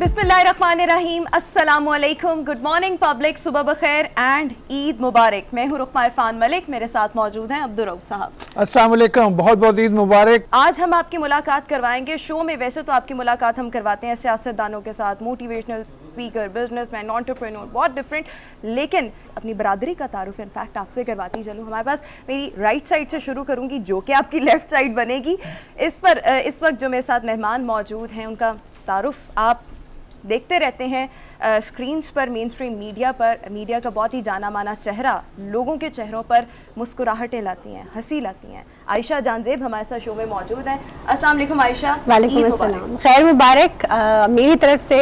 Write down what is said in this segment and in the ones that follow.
बिस्मिल्लाहिर्रहमानिर्रहीम, अस्सलामुअलैकुम, good morning public, सुबह बखैर एंड ईद मुबारक। मैं हूँ रुकमा इरफान मलिक, मेरे साथ मौजूद हैं अब्दुल रऊफ साहब। अस्सलाम वालेकुम, बहुत बहुत ईद मुबारक। आज हम आपकी मुलाकात करवाएंगे शो में। वैसे तो आपकी मुलाकात हम करवाते हैं सियासतदानों के साथ, मोटिवेशनल स्पीकर, बिजनेसमैन, एंटरप्रेन्योर, बहुत डिफरेंट, लेकिन अपनी बरादरी का तारुफ इनफैक्ट आपसे करवाती चलूँ। हमारे पास मेरी राइट साइड से शुरू करूँगी जो कि आपकी लेफ्ट साइड बनेगी। इस वक्त जो मेरे साथ मेहमान मौजूद हैं उनका तारुफ आप देखते रहते हैं स्क्रीन्स पर, मेन स्ट्रीम मीडिया पर। मीडिया का बहुत ही जाना माना चेहरा, लोगों के चेहरों पर मुस्कुराहटें लाती हैं, हंसी लाती हैं। आयशा जानजेब हमारे साथ शो में मौजूद हैं। अस्सलाम वालेकुम आयशा। वालेकुम अस्सलाम, खैर मुबारक मेरी तरफ से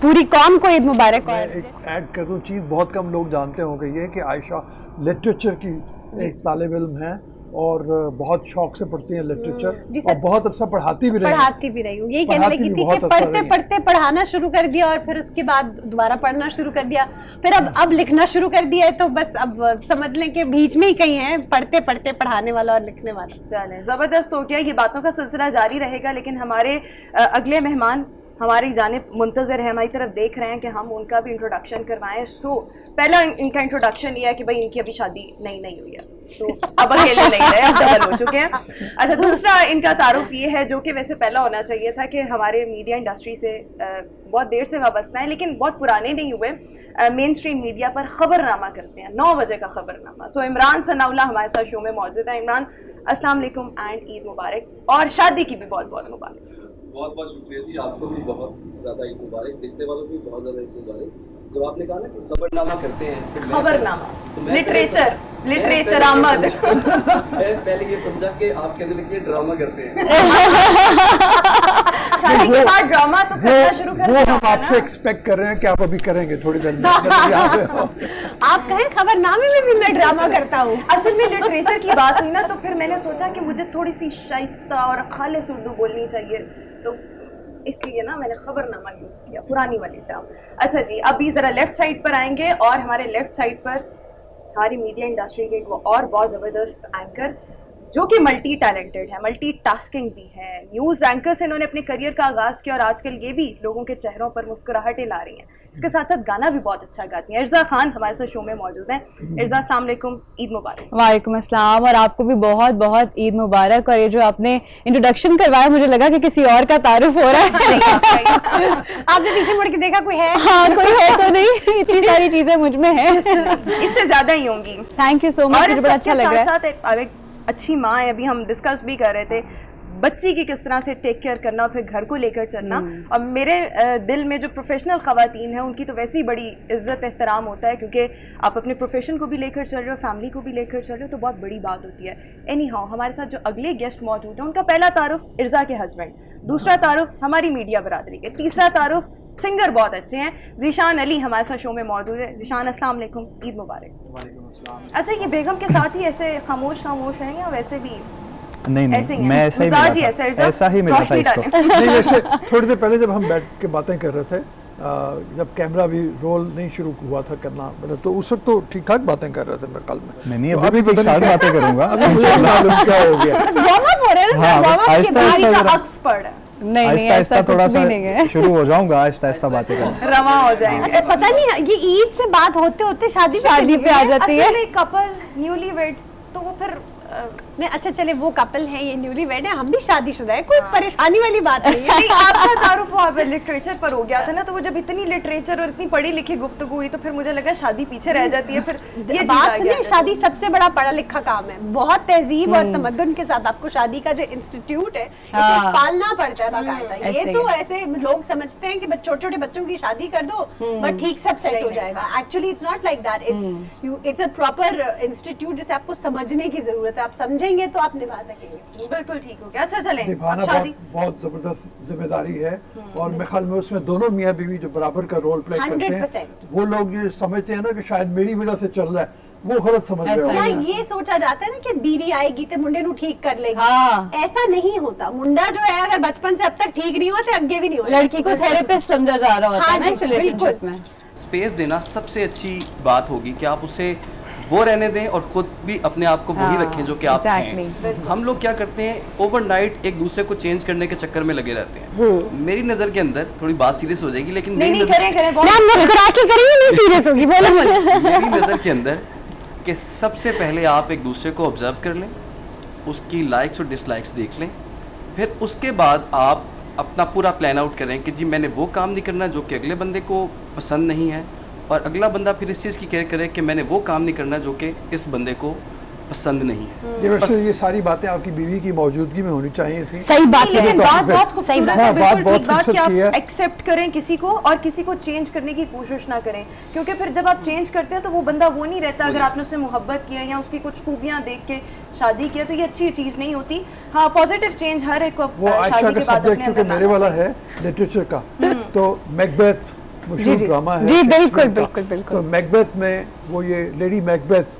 पूरी कौम को ईद मुबारक। मैं एक ऐड कर दूं, चीज़ बहुत कम लोग जानते होंगे ये कि आयशा लिटरेचर की एक तालिब इल्म है और बहुत शौक से पढ़ती हैं लिटरेचर और बहुत अच्छा पढ़ाती भी रही हूँ। यही कहने लगी थी कि पढ़ते पढ़ते पढ़ाना शुरू कर दिया और फिर उसके बाद दोबारा पढ़ना शुरू कर दिया, फिर अब लिखना शुरू कर दिया है। तो बस अब समझ लें कि बीच में ही कहीं है पढ़ते पढ़ते पढ़ाने वाला और लिखने वाला। चलें, ज़बरदस्त हो गया। ये बातों का सिलसिला जारी रहेगा, लेकिन हमारे अगले मेहमान हमारी जानिब मुंतज़र है, हमारी तरफ देख रहे हैं कि हम उनका भी इंट्रोडक्शन करवाएं। सो पहला इनका इंट्रोडक्शन ये है कि भाई इनकी अभी शादी नहीं हुई है, तो अब अकेले नहीं रहे, अब डबल हो चुके हैं। अच्छा, दूसरा इनका तारुफ ये है जो कि वैसे पहला होना चाहिए था कि हमारे मीडिया इंडस्ट्री से बहुत देर से वाबस्ता है, लेकिन बहुत पुराने नहीं हुए। मेन स्ट्रीम मीडिया पर खबरनामा करते हैं, 9 बजे का खबरनामा। सो इमरान सनाउल्लाह हमारे साथ शो में मौजूद है। इमरान, अस्सलाम वालेकुम एंड ईद मुबारक, और शादी की भी बहुत बहुत मुबारक। बहुत बहुत शुक्रिया जी, आपको भी बहुत ज़्यादा ईद मुबारक, देखने वालों को भी बहुत ज़्यादा ईद मुबारक। जब आपने कहा ना कि खबरनामा करते हैं, खबरनामा तो लिटरेचर आमद मैं पहले ये समझा कि आपके दिल के ड्रामा करते हैं। शादी के बाद ड्रामा तो करना शुरू कर दिया, वो हम आपसे एक्सपेक्ट कर रहे हैं कि आप अभी करेंगे थोड़ी देर में। आप कहें खबरनामे में भी मैं ड्रामा करता हूँ। असल में लिटरेचर की बात हुई ना, तो फिर मैंने सोचा कि मुझे थोड़ी सी शाइस्ता और खालिस उर्दू बोलनी चाहिए, तो इसलिए ना मैंने खबरनामा यूज़ किया, पुरानी वाली टर्म। अच्छा जी, अभी ज़रा लेफ्ट साइड पर आएंगे, और हमारे लेफ्ट साइड पर हमारी मीडिया इंडस्ट्री के एक और बहुत ज़बरदस्त एंकर जो कि मल्टी टैलेंटेड है, मल्टी टास्किंग भी है। न्यूज़ एंकर से इन्होंने अपने करियर का आगाज़ किया और आजकल ये भी लोगों के चेहरों पर मुस्कुराहटें ला रही हैं। इसके साथ साथ गाना भी बहुत अच्छा गाती हैं। इर्जा खान हमारे साथ शो में मौजूद हैं। इर्जा, अस्सलाम वालेकुम, ईद मुबारक। वालेकुम अस्सलाम, और आपको भी बहुत बहुत ईद मुबारक। और ये जो आपने इंट्रोडक्शन करवाया, मुझे लगा कि किसी और का तारुफ हो रहा है। आपने पीछे मुड़ के देखा कोई है? हाँ, कोई है तो नहीं, इतनी सारी चीजें मुझ में हैं। इससे ज्यादा ही होंगी। थैंक यू सो मच, मुझे बड़ा अच्छा लग रहा है। साथ एक अच्छी माँ है, अभी हम डिस्कस भी कर रहे थे बच्ची की किस तरह से टेक केयर करना और फिर घर को लेकर चलना। और मेरे दिल में जो प्रोफेशनल ख़वातीन हैं उनकी तो वैसे ही बड़ी इज्जत एहतराम होता है, क्योंकि आप अपने प्रोफेशन को भी लेकर चल रहे हो, फैमिली को भी लेकर चल रहे हो, तो बहुत बड़ी बात होती है। एनी हाउ, हमारे साथ जो अगले गेस्ट मौजूद हैं उनका पहला तारुफ इर्जा के हस्बैंड, दूसरा तारुफ हमारी मीडिया बरादरी के, तीसरा तारुफ सिंगर बहुत अच्छे हैं, ज़ीशान अली हमारे साथ शो में मौजूद है। ज़ीशान, अस्सलाम वालेकुम, ईद मुबारक। अच्छा, ये बेगम के साथ ही ऐसे खामोश हैं या वैसे भी? नहीं, मैं ऐसा ही मिला था इसको। नहीं, वैसे थोड़ी देर पहले जब हम बैठ के बातें कर रहे थे, जब कैमरा भी रोल नहीं शुरू हुआ था करना, तो उस वक्त तो ठीक ठाक बातें कर रहे थे मैं कल में। नहीं, अभी ठीक ठाक बातें करूंगा। अभी मुझे मालूम क्या हो गया। आहिस्ता थोड़ा सा शुरू हो जाऊंगा, आहिस्ता बातें करना, रवा हो जाएंगे। पता नहीं ये ईद से बात होते होते शादी पे आ जाती है। कपल न्यूली वेड, तो वो फिर नहीं, अच्छा चले वो कपल है, ये न्यूली वेड है, हम भी शादीशुदा है, कोई परेशानी वाली बात नहीं है। नहीं, आपका तारुफ लिटरेचर पर हो गया था ना, तो वो जब इतनी लिटरेचर और इतनी पढ़ी लिखी गुफ्तगू हुई तो फिर मुझे लगा शादी पीछे रह जाती है। फिर ये बात सुनिए, शादी सबसे बड़ा पढ़ा लिखा काम है, बहुत तहजीब और तमद्दुन के साथ आपको शादी का जो इंस्टीट्यूट है इसे पालना पड़ता है बाकायदा। ये तो ऐसे लोग समझते हैं कि छोटे छोटे बच्चों की शादी कर दो बट ठीक सब सेट हो जाएगा। Actually it's not like that, it's a proper institute जिसे आपको समझने की जरूरत है। आप समझेंगे तो आप निभा सकेंगे। बिल्कुल ठीक हो गया। अच्छा चलें, निभाना बहुत जबरदस्त जिम्मेदारी है, और मेरे ख्याल में उसमें दोनों मियाँ बीवी जो बराबर का रोल प्ले करते हैं, वो लोग ये समझते हैं ना कि शायद मेरी वजह से चल रहा है, वो गलत समझ रहे हो। ये सोचा जाता है ना कि बीवी आएगी तो मुंडे नु ठीक कर लेगी। ऐसा नहीं होता। मुंडा जो है अगर बचपन से अब तक ठीक नहीं हुआ तो आगे भी नहीं होगा। लड़की को थेरेपिस्ट समझा जा रहा होता है ना रिलेशनशिप में। स्पेस देना सबसे अच्छी बात होगी कि आप उसे वो रहने दें और खुद भी अपने आप को वही हाँ, रखें जो कि आप exactly. हैं। हम लोग क्या करते हैं, ओवरनाइट एक दूसरे को चेंज करने के चक्कर में लगे रहते हैं। मेरी नज़र के अंदर थोड़ी बात सीरियस हो जाएगी, लेकिन नहीं मेरी नहीं नज़र- करें करें ना बहुत मुस्कुरा के करेंगे, नहीं सीरियस होगी, बोलो बोलो। मेरी नज़र के अंदर कि सबसे पहले आप एक दूसरे को ऑब्जर्व कर लें, उसकी लाइक्स और डिसलाइक्स देख लें, फिर उसके बाद आप अपना पूरा प्लान आउट करें कि जी मैंने वो काम नहीं करना जो कि अगले बंदे को पसंद नहीं है, और अगला बंदा फिर इस चीज़ की केयर करे कि मैंने वो काम नहीं करना जो कि इस बंदे को पसंद नहीं है। ये वैसे ये सारी बातें आपकी बीवी की मौजूदगी में होनी चाहिए थी। सही बात है। लेकिन तो बात आपने- बहुत खूबसूरत बात- है, हाँ, बात बिल्कुल बहुत ठीक बात कि खूबसूरत की है। आप एक्सेप्ट करें किसी को और किसी को चेंज करने की कोशिश ना करें, क्योंकि फिर जब आप चेंज करते हैं तो वो बंदा वो नहीं रहता। अगर आपने उससे मोहब्बत किया या उसकी कुछ खूबियां देख के शादी किया तो ये अच्छी चीज नहीं होती। हाँ, पॉजिटिव चेंज हर एक को वो आयशा शादी का के बाद सब्जेक्ट अपने चूंकि अंदर मेरे लाना वाला चाहिए। है लिटरेचर का, तो मैकबेथ जी, मशहूर जी। ड्रामा है जी, शेक्सपियर बिल्कुल, का। बिल्कुल, बिल्कुल। तो मैकबेथ में वो ये लेडी मैकबेथ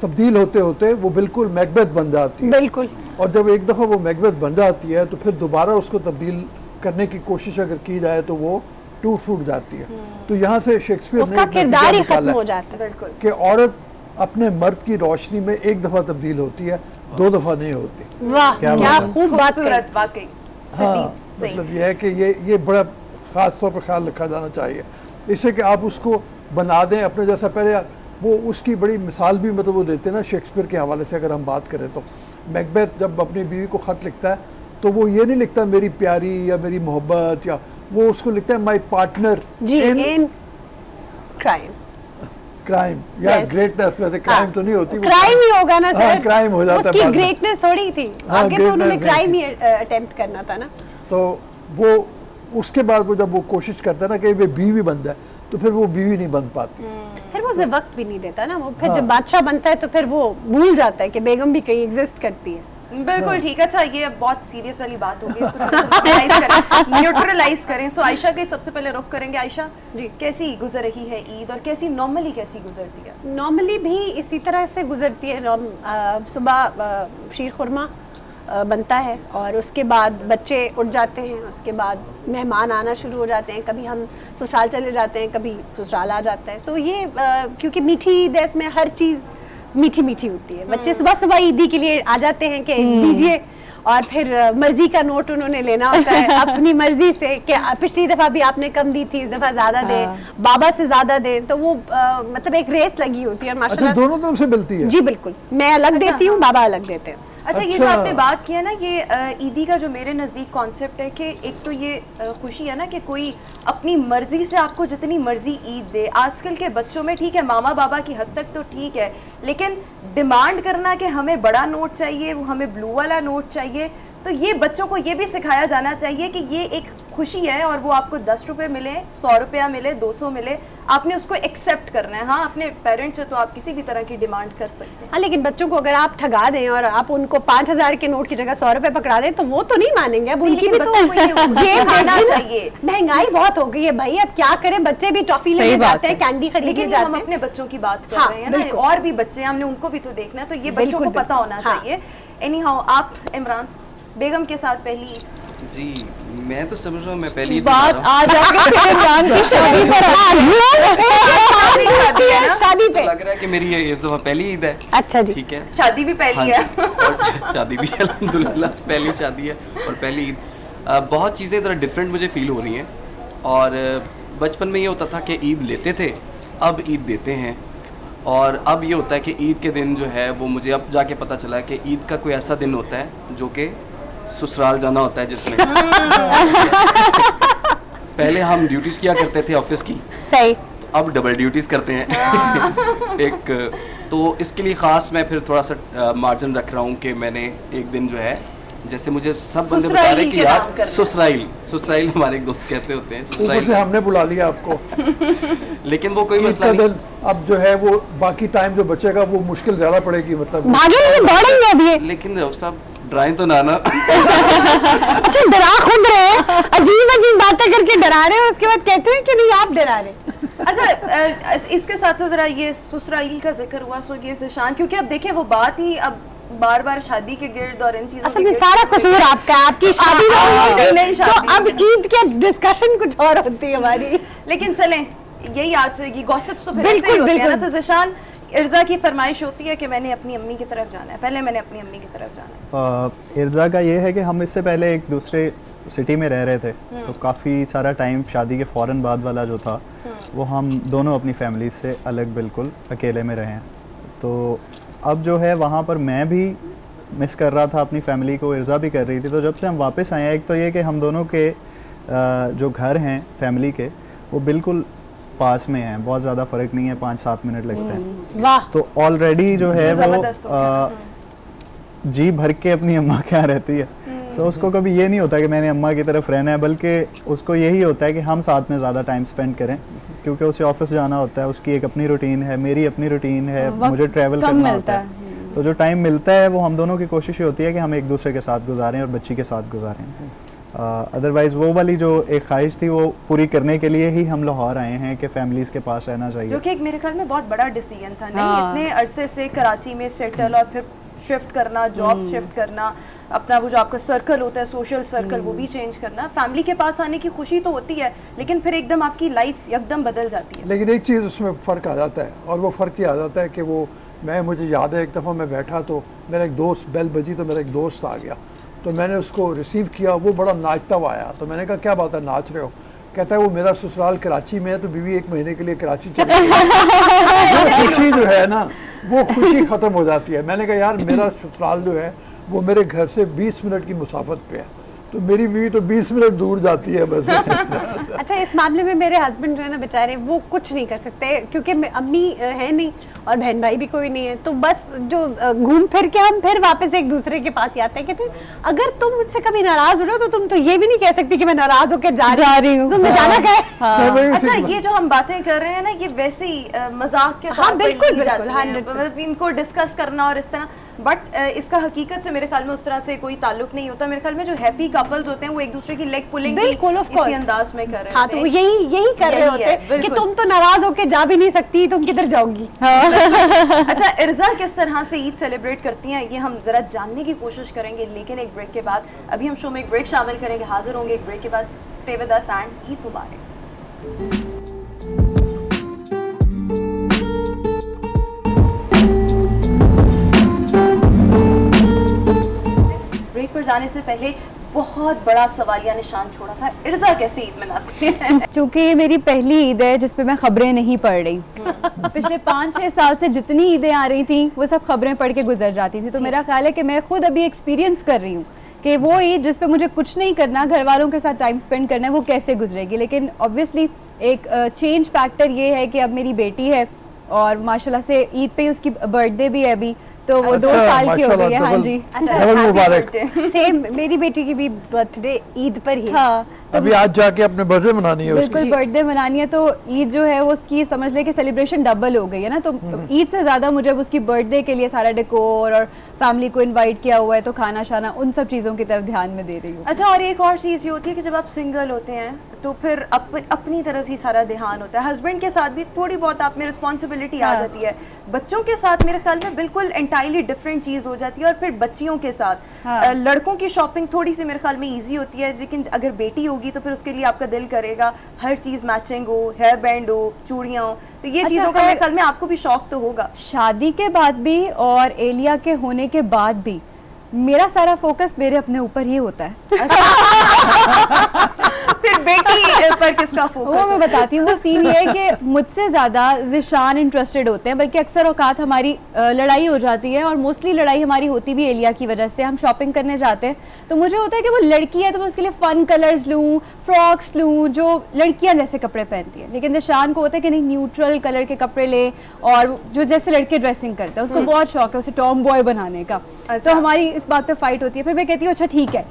तब्दील होते होते वो बिल्कुल मैकबेथ बन जाती है, बिल्कुल। और जब एक दफ़ा वो मैकबेथ बन जाती है तो फिर दोबारा उसको तब्दील करने की कोशिश अगर की जाए तो वो टूट फूट जाती है। तो यहाँ से शेक्सपियर उसका एक नतीजा किरदार ही निकाला खत्म है हो जाता है। बिल्कुल कि औरत अपने मर्द की रोशनी में एक दफ़ा तब्दील होती है, दो दफ़ा नहीं होती। वाह, क्या क्या बात है। खूब बात खूबसूरत करी। वाकई हाँ, सही मतलब ये है कि ये बड़ा ख़ास तौर पर ख्याल रखा जाना चाहिए, इससे कि आप उसको बना दें अपने जैसा। पहले वो उसकी बड़ी मिसाल भी मतलब वो देते हैं ना शेक्सपियर के हवाले से, अगर हम बात करें तो मैकबेथ जब अपनी बीवी को ख़त लिखता है तो वो ये नहीं लिखता मेरी प्यारी या मेरी मोहब्बत, या वो उसको लिखता है my partner ji, in crime. Crime या Yes. ग्रेटनेस। वैसे क्राइम तो नहीं होती, वो क्राइम ही होगा ना हाँ, सर, crime हो जाता है उसकी बाद में। ग्रेटनेस थोड़ी थी, हाँ, आगे तो उन्होंने greatness क्राइम नहीं ही अटेम्प्ट करना था ना। तो वो उसके बाद वो जब वो कोशिश करता है ना कि वे बीवी बन जाए, तो फिर वो बीवी नहीं बन पाती। फिर वो उसे वक्त भी नहीं देता ना, वो फिर हाँ। जब बादशाह बनता है तो फिर वो भूल जाता है कि बेगम भी कहीं एग्जिस्ट करती है। बिल्कुल ठीक। अच्छा, ये अब बहुत सीरियस वाली बात होगी, इसको न्यूट्रलाइज करें, न्यूट्रलाइज करें। सो आयशा के सबसे पहले रुख करेंगे। आयशा जी। कैसी गुजर रही है ईद, और कैसी नॉर्मली कैसी गुजरती है? नॉर्मली भी इसी तरह से गुजरती है। सुबह शीर खुरमा बनता है और उसके बाद बच्चे उठ जाते हैं, उसके बाद मेहमान आना शुरू हो जाते हैं। कभी हम ससुराल चले जाते हैं, कभी ससुराल आ जाता है। सो ये क्योंकि मीठी ईद है, इसमें हर चीज़ मीठी मीठी होती है। बच्चे सुबह सुबह ईदी के लिए आ जाते हैं कि दीजिए, और फिर मर्जी का नोट उन्होंने लेना होता है अपनी मर्जी से कि पिछली दफा भी आपने कम दी थी, इस दफा ज्यादा दे, बाबा से ज्यादा दे। तो वो मतलब एक रेस लगी होती है और अच्छा, माशाल्लाह। दोनों तरफ से मिलती है। जी बिल्कुल, मैं अलग देती हूँ, बाबा अलग देते हैं। अच्छा, ये जो अच्छा। आपने बात किया ना, ये ईदी का जो मेरे नज़दीक कॉन्सेप्ट है कि एक तो ये खुशी है ना कि कोई अपनी मर्जी से आपको जितनी मर्जी ईद दे। आजकल के बच्चों में ठीक है, मामा बाबा की हद तक तो ठीक है, लेकिन डिमांड करना कि हमें बड़ा नोट चाहिए, वो हमें ब्लू वाला नोट चाहिए, तो ये बच्चों को ये भी सिखाया जाना चाहिए कि ये एक खुशी है, और वो आपको 10 रुपये मिले, 100 रुपया मिले, 200 मिले, आपने उसको एक्सेप्ट करना है। हाँ, अपने पेरेंट्स से तो आप किसी भी तरह की डिमांड कर सकते हैं। हाँ, लेकिन बच्चों को अगर आप ठगा दें और आप उनको 5,000 के नोट की जगह 100 रुपए पकड़ा दें तो वो तो नहीं मानेंगे। अब उनकी भी तो बच्चों को ये जेब सिखाना देखिए ना। चाहिए। महंगाई बहुत हो गई है भाई, अब क्या करें, बच्चे भी टॉफी सही लेने बात जाते हैं, है। कैंडी खरीदने लेकिन जाते हम हैं। अपने बच्चों की बात कर हाँ, रहे हैं ना, बिल्कुल। और भी बच्चे हैं, हमने उनको भी तो देखना है, तो ये बच्चों बिल्कुल, को पता होना हाँ। चाहिए। एनी हाउ, आप इमरान बेगम के साथ पहली जी, मैं तो समझ रहा हूँ मैं पहली बात आ जाएगी फिर इमरान की शादी पर। शादी है ना? शादी पे। लग रहा है कि मेरी ये इस दफा पहली ईद है। अच्छा जी। ठीक है, शादी भी हाँ पहली जी, है। और शादी भी अल्हम्दुलिल्लाह पहली शादी है और पहली ईद। बहुत चीज़ें ज़रा डिफरेंट मुझे फील हो रही हैं। और बचपन में ये होता था कि ईद लेते थे, अब ईद देते हैं। और अब ये होता है कि ईद के दिन जो है वो मुझे अब जाके पता चला है कि ईद का कोई ऐसा दिन होता है जो कि ससुराल जाना होता है, जिसमें पहले हम ड्यूटीज़ किया करते थे ऑफिस की, सही। तो अब डबल ड्यूटीज़ करते हैं। एक तो इसके लिए ख़ास मैं फिर थोड़ा सा मार्जिन रख रहा हूँ कि मैंने एक दिन जो है, जैसे मुझे सब बंदे बता रहे हैं कि के यार नाम करना। सुसराइल हमारे एक दोस्त कहते होते हैं ऊपर से सुसराइल, हमने बुला लिया आपको। लेकिन वो कोई ईद मसला का नहीं। दिन अब जो है वो बाकी टाइम जो बचेगा वो मुश्किल ज्यादा पड़ेगी, मतलब भागेंगे, दौड़ेंगे अभी ये। लेकिन सब ड्राइंग तो ना अच्छा, डरा खुद रहे हैं, अजीब अजीब बातें करके डरा रहे हैं, उसके बाद कहते हैं कि नहीं आप डरा रहे। अच्छा, इसके साथ साथ जरा ये ससुराइल का जिक्र हुआ, सो ये ज़िशान, क्योंकि अब देखिए वो बात ही अब बार बार शादी के गिर्द और इन चीजों असल में सारा कसूर आपका है, आपकी शादी हाँ, नहीं हुई नहीं, थी, शादी तो अब नहीं। ईद के डिस्कशन कुछ और होती है हमारी। लेकिन चलें, यही आज से ये गॉसिप्स तो फिर बिल्कुल, ऐसे ही होते हैं ना। बिल्कुल। तो ज़िशान, इर्जा की फरमाइश होती है कि मैंने अपनी अम्मी की तरफ जाना है, पहले मैंने अपनी अम्मी की तरफ जाना है। इर्जा का ये है कि हम इससे पहले एक दूसरे सिटी में रह रहे थे, तो काफ़ी सारा टाइम शादी के फ़ौरन बाद वाला जो था वो हम दोनों अपनी फैमिली से अलग बिल्कुल अकेले में रहे हैं। तो अब जो है वहाँ पर मैं भी मिस कर रहा था अपनी फैमिली को, इर्जा भी कर रही थी। तो जब से हम वापस आए हैं, एक तो ये कि हम दोनों के जो घर हैं फैमिली के वो बिल्कुल पास में हैं, बहुत ज़्यादा फ़र्क नहीं है, 5-7 मिनट लगते हैं। वाह, तो ऑलरेडी जो है वो ज़बरदस्त हो गया। जी भर के अपनी अम्मा के यहाँ रहती है। सो उसको कभी ये नहीं होता कि मैंने अम्मा की तरफ रहना है, बल्कि उसको यही होता है कि हम साथ में ज़्यादा टाइम स्पेंड करें, क्योंकि उसे ऑफिस जाना होता है, उसकी एक अपनी रूटीन है, मेरी अपनी रूटीन है, मुझे ट्रैवल करना होता है। तो जो टाइम मिलता है वो हम दोनों की कोशिश होती है कि हम एक दूसरे के साथ गुजारें और बच्ची के साथ गुजारें। अदरवाइज़ वो वाली जो एक ख्वाहिश थी वो पूरी करने के लिए ही हम लाहौर आए हैं कि फैमिलीज़ के पास रहना चाहिए, जो कि एक मेरे ख्याल में बहुत बड़ा डिसीजन था। नहीं, इतने अरसे से कराची में सेटल और फिर शिफ्ट करना, जॉब शिफ्ट करना, अपना वो जो आपका सर्कल होता है, सोशल सर्कल, वो भी चेंज करना। फैमिली के पास आने की खुशी तो होती है, लेकिन फिर एकदम आपकी लाइफ एकदम बदल जाती है। लेकिन एक चीज़ उसमें फ़र्क आ जाता है, और वो फ़र्क ये आ जाता है कि वो मुझे याद है एक दफ़ा मैं बैठा तो मेरा एक दोस्त, बेल बजी तो मेरा एक दोस्त आ गया, तो मैंने उसको रिसीव किया, वो बड़ा नाचता हुआ आया। तो मैंने कहा क्या बात है, नाच रहे हो? कहता है वो मेरा ससुराल कराची में है, तो बीवी 1 महीने के लिए कराची चली गई। वो खुशी जो है ना, वो खुशी ख़त्म हो जाती है। मैंने कहा यार मेरा ससुराल जो है वो मेरे घर से 20 मिनट की मुसाफत पे है, तो मेरी बीवी तो 20 मिनट दूर जाती है बस। अच्छा, इस मामले में मेरे हस्बैंड जो है ना बेचारे, वो कुछ नहीं कर सकते, क्योंकि अम्मी है नहीं और बहन भाई भी कोई नहीं है। तो बस जो घूम फिर के हम फिर वापस एक दूसरे के पास ही आते हैं। कहते हैं अगर तुम मुझसे कभी नाराज हो रहे हो तो तुम तो ये भी नहीं कह सकती कि मैं नाराज होकर जा रही हूँ, तुमने जाना क्या है। अच्छा, ये जो हम बातें कर रहे हैं ना, ये वैसे ही मजाक के हाँ, तौर पर बिल्कुल, ली जाती बिल्कुल, हैं। 100%। मतलब इनको डिस्कस करना और इस तरह, बट इसका हकीकत से मेरे ख्याल में उस तरह से कोई ताल्लुक नहीं होता। मेरे ख्याल में जो हैप्पी कपल्स होते हैं वो एक दूसरे की लेग पुलिंग बिल्कुल, ऑफ कोर्स, इसी अंदाज में कर रहे हाँ, होते तो हैं। यही कर रहे होते हैं कि तुम तो नाराज होके जा भी नहीं सकती, तुम किधर जाओगी। अच्छा, इर्जा किस तरह से ईद सेलिब्रेट करती हैं ये हम जरा जानने की कोशिश करेंगे, लेकिन एक ब्रेक के बाद। अभी हम शो में एक ब्रेक शामिल करेंगे, हाजिर होंगे एक ब्रेक के बाद। Stay with us and Eid मुबारक। ब्रेक पर जाने से पहले बहुत बड़ा सवालिया निशान छोड़ा था, इर्जा कैसे ईद मनाती है? चूंकि ये मेरी पहली ईद है जिसपे मैं खबरें नहीं पढ़ रही। पिछले 5-6 साल से जितनी ईदें आ रही थी वो सब खबरें पढ़ के गुजर जाती थी। तो मेरा ख्याल है कि मैं खुद अभी एक्सपीरियंस कर रही हूँ कि वो ईद जिसपे मुझे कुछ नहीं करना, घर वालों के साथ टाइम स्पेंड करना है, वो कैसे गुजरेगी। लेकिन ऑब्वियसली एक चेंज फैक्टर ये है कि अब मेरी बेटी है और माशाल्लाह से ईद पे ही उसकी बर्थडे भी है अभी, तो वो 2 साल की हो गई है। हाँ जी, डबल मुबारक। सेम, मेरी बेटी की भी बर्थडे ईद पर ही है। हाँ, अभी आज जाके अपने बर्थडे मनानी है उसकी। बिल्कुल बर्थडे मनानी है, तो ईद जो है वो उसकी समझ ले कि सेलिब्रेशन डबल हो गई है ना। तो ईद से ज्यादा मुझे अब उसकी बर्थडे के लिए सारा डेकोर और फैमिली को इनवाइट किया हुआ है, तो खाना शाना उन सब चीजों की तरफ ध्यान में दे रही हूँ। अच्छा, और एक और चीज़ ये होती है कि जब आप सिंगल होते हैं तो फिर अपनी तरफ ही सारा ध्यान होता है। हस्बैंड के साथ भी थोड़ी बहुत आप में रिस्पॉन्सिबिलिटी आ जाती है, बच्चों के साथ मेरे ख्याल में बिल्कुल एंटायरली डिफरेंट चीज़ हो जाती है। और फिर बच्चियों के साथ लड़कों की शॉपिंग थोड़ी सी मेरे ख्याल में ईजी होती है, लेकिन अगर बेटी होगी तो फिर उसके लिए आपका दिल करेगा हर चीज़ मैचिंग हो, हेयर बैंड हो, चूड़ियाँ हो, तो ये चीज़ों का मेरे ख्याल में आपको भी शौक तो होगा। शादी के बाद भी और एलिया के होने के बाद भी मेरा सारा फोकस मेरे अपने ऊपर ही होता है। फिर बेटी पर किसका फोकस? वो मैं बताती हूँ। वो सीन ये है कि मुझसे ज्यादा ज़िशान इंटरेस्टेड होते हैं, बल्कि अक्सर औकात हमारी लड़ाई हो जाती है, और मोस्टली लड़ाई हमारी होती भी एलिया की वजह से। हम शॉपिंग करने जाते हैं तो मुझे होता है कि वो लड़की है तो मैं उसके लिए फन कलर्स लूँ, फ्रॉक्स लूँ जो लड़कियां जैसे कपड़े पहनती है, लेकिन ज़िशान को होता है कि नहीं, न्यूट्रल कलर के कपड़े ले, और जो जैसे लड़के ड्रेसिंग करते हैं उसको बहुत शौक है उसे टॉम बॉय बनाने का। तो हमारी इस बात पे फाइट होती है। फिर मैं कहती हूँ अच्छा ठीक है,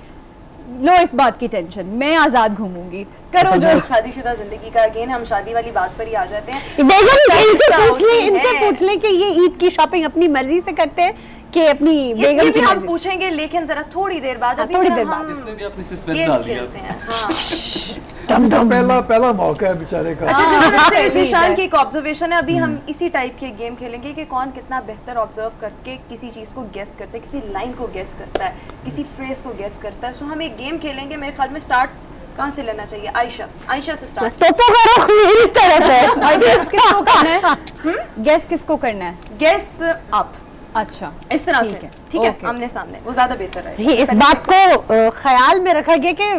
लो इस बात की टेंशन, मैं आजाद घूमूंगी, करो जो। शादीशुदा जिंदगी का अगेन हम शादी वाली बात पर ही आ जाते हैं। बेगम, इनसे पूछ ले कि ये ईद की शॉपिंग अपनी मर्जी से करते हैं कि अपनी बेगम की हम पूछेंगे, लेकिन जरा थोड़ी देर बाद। थोड़ी देर बाद इसने भी अपनी सस्पेंस डाल दिया। पहला मौका है बेचारे का। अच्छा, ज़िशान की एक ऑब्जर्वेशन है, अभी हम इसी टाइप के गेम खेलेंगे कि कौन कितना बेहतर ऑब्जर्व करके किसी चीज़ को गेस करता है, किसी लाइन को गेस करता है, किसी फ्रेज को गेस करता है। सो हम एक गेम खेलेंगे, मेरे ख्याल में स्टार्ट कहाँ से लेना चाहिए? आयशा से स्टार्ट। टोपो का रुख मेरी तरफ है। और गेस किसको करना है? गेस किसको करना है? गेस आप अच्छा इस तरह ठीक से, है, ठीक है, ओके। आमने सामने, वो ज्यादा बेहतर है। इस बात को ख्याल में रखा गया कि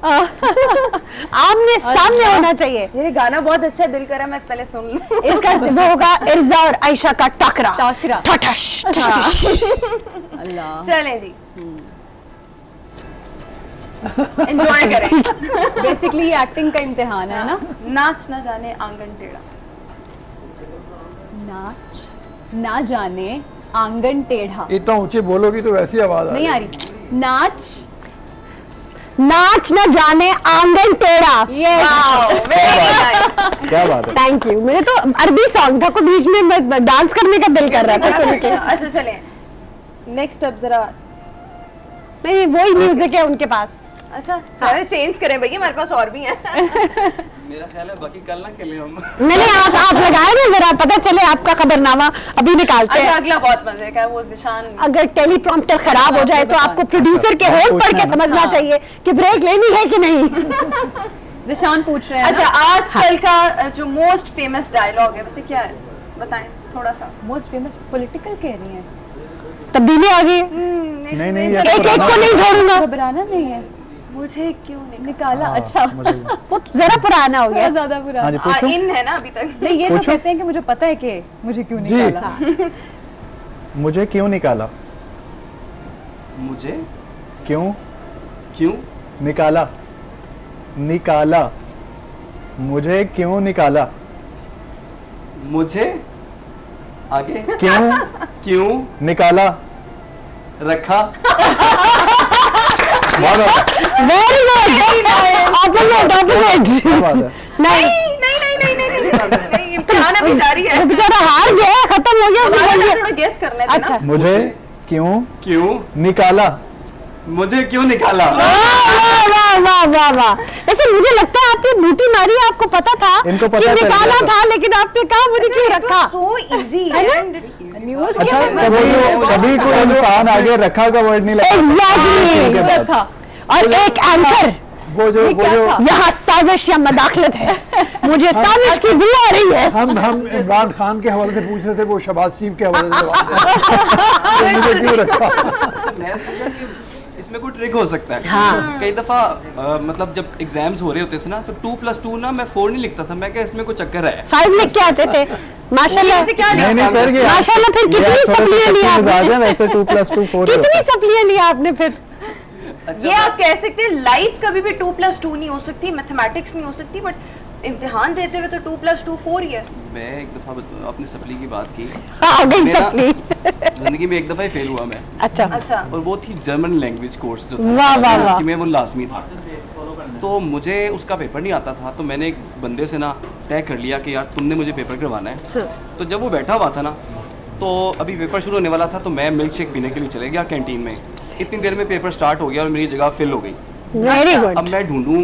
आमने सामने होना चाहिए। ये गाना बहुत अच्छा, दिल करा मैं पहले सुन लूं। इसका वो होगा इर्जा और आयशा का टाकरा। टाकरा। ठठश ठठश। अल्लाह। चलें जी, एंजॉय करें। बेसिकली ये एक्टिंग का इम्तिहान है ना? नाच ना जाने आंगन टेढ़ा। नाच ना जाने आंगन टेढ़ा। इतना ऊंचे बोलोगी तो वैसी आवाज आ नहीं आ रही रही। नाच नाच न जाने आंगन टेढ़ा। Very nice. क्या बात है। Thank you. मेरे तो अरबी सॉन्ग था को बीच में डांस करने का दिल कर रहा था सुन के। अच्छा चलें, नेक्स्ट अब जरा, नहीं वही म्यूजिक है उनके पास। अच्छा सारे चेंज करें भैया, हमारे पास और भी हैं। मेरा ख्याल है बाकी कल ना खेलें हम। नहीं आप लगाए ना जरा, पता चले आपका खबरनामा अभी निकालते अच्छा हैं। अगला बहुत मजे का है, वो जिशान। अगर टेलीप्रॉम्प्टर खराब हो जाए तो आपको प्रोड्यूसर के होठ पढ़ के समझना चाहिए कि ब्रेक लेनी है कि नहीं। निशान पूछ रहे हैं अच्छा आजकल का जो मोस्ट फेमस डायलॉग है वैसे क्या है, बताएं थोड़ा सा। मोस्ट फेमस पॉलिटिकल कह रही हैं। तब्दीली आ गई। नहीं, ये एक एक को नहीं छोड़ूंगा। घबराना नहीं है। मुझे क्यों नहीं निकाला। अच्छा वो जरा पुराना हो गया। ज्यादा हाँ बुरा। जी पूछो। इन है ना अभी तक। नहीं ये तो पूछो। कहते हैं कि मुझे पता है कि मुझे क्यों जी। निकाला। मुझे क्यों निकाला? मुझे क्यों क्यों निकाला? निकाला। मुझे क्यों निकाला? मुझे आगे क्यों क्यों निकाला? रखा? Very good. Opposite opposite. क्या बात है। नहीं नहीं, इम्तिहान अभी जारी है। वो बेचारा हार गया, खत्म हो गया। उसने बोल दिया। थोड़ा गेस करने देना। अच्छा मुझे क्यों क्यों निकाला? मुझे क्यों निकाला? वाह वाह वाह वाह वाह। वैसे मुझे लगता है आपने बूटी मारी, आपको पता था इनको कि पता चल निकाला गया था। था, लेकिन आपने कहा मुझे क्यों रखा। सो इजी है ना? न्यूज़ अच्छा कभी कोई इंसान आगे रखा का वर्ड नहीं लगा। एग्जैक्टली। के बाद। रखा। और एक एंकर, वो जो यहाँ साजिश या मदाखलत है। मुझे साजिश की भी आ रही है। हम इमरान खान के हवाले से पूछ रहे थे, वो शहबाज शरीफ के हवाले से जवाब दे रहे थे। मुझे क्यों रखा? मैं सोचा कि इसमें कोई ट्रिक हो सकता है। हाँ। कई दफा मतलब जब एग्जाम्स हो रहे होते थे ना तो 2+2 ना मैं 4 नहीं लिखता था, मैं क्या इसमें कोई चक्कर है। 5 लिख के आते थे। माशाल्लाह। से क्या नहीं नहीं सर ये माशाल्लाह, फिर ये कितनी थोड़ा सा सप्लियां लिया confuse आ आपने? जाए, वैसे 2+2 4 ही होता कितनी है। सप्लियां लिया आपने फिर? ये आप कह सकते हैं लाइफ कभी भी 2+2 नहीं हो सकती, मैथमेटिक्स नहीं हो सकती, बट इम्तिहान देते हुए तो 2+2 4 ही है। मैं एक दफा अपनी सप्ली की बात की। आ गई मेरा सप्ली। जिंदगी में एक दफा ही फेल हुआ मैं, अच्छा अच्छा और वो थी जर्मन लैंग्वेज कोर्स जो वाह, वाह, वाह। में वो लाजमी था। तो मुझे उसका पेपर नहीं आता था, तो मैंने एक बंदे से ना तय कर लिया कि यार तुमने मुझे पेपर करवाना है। तो जब वो बैठा हुआ था ना, तो अभी पेपर शुरू होने वाला था, तो मैं मिल्क शेक पीने के लिए चले गया कैंटीन में। इतनी देर में पेपर स्टार्ट हो गया और मेरी जगह फिल हो गई। वेरी अब गुड। मैं ढूंढूं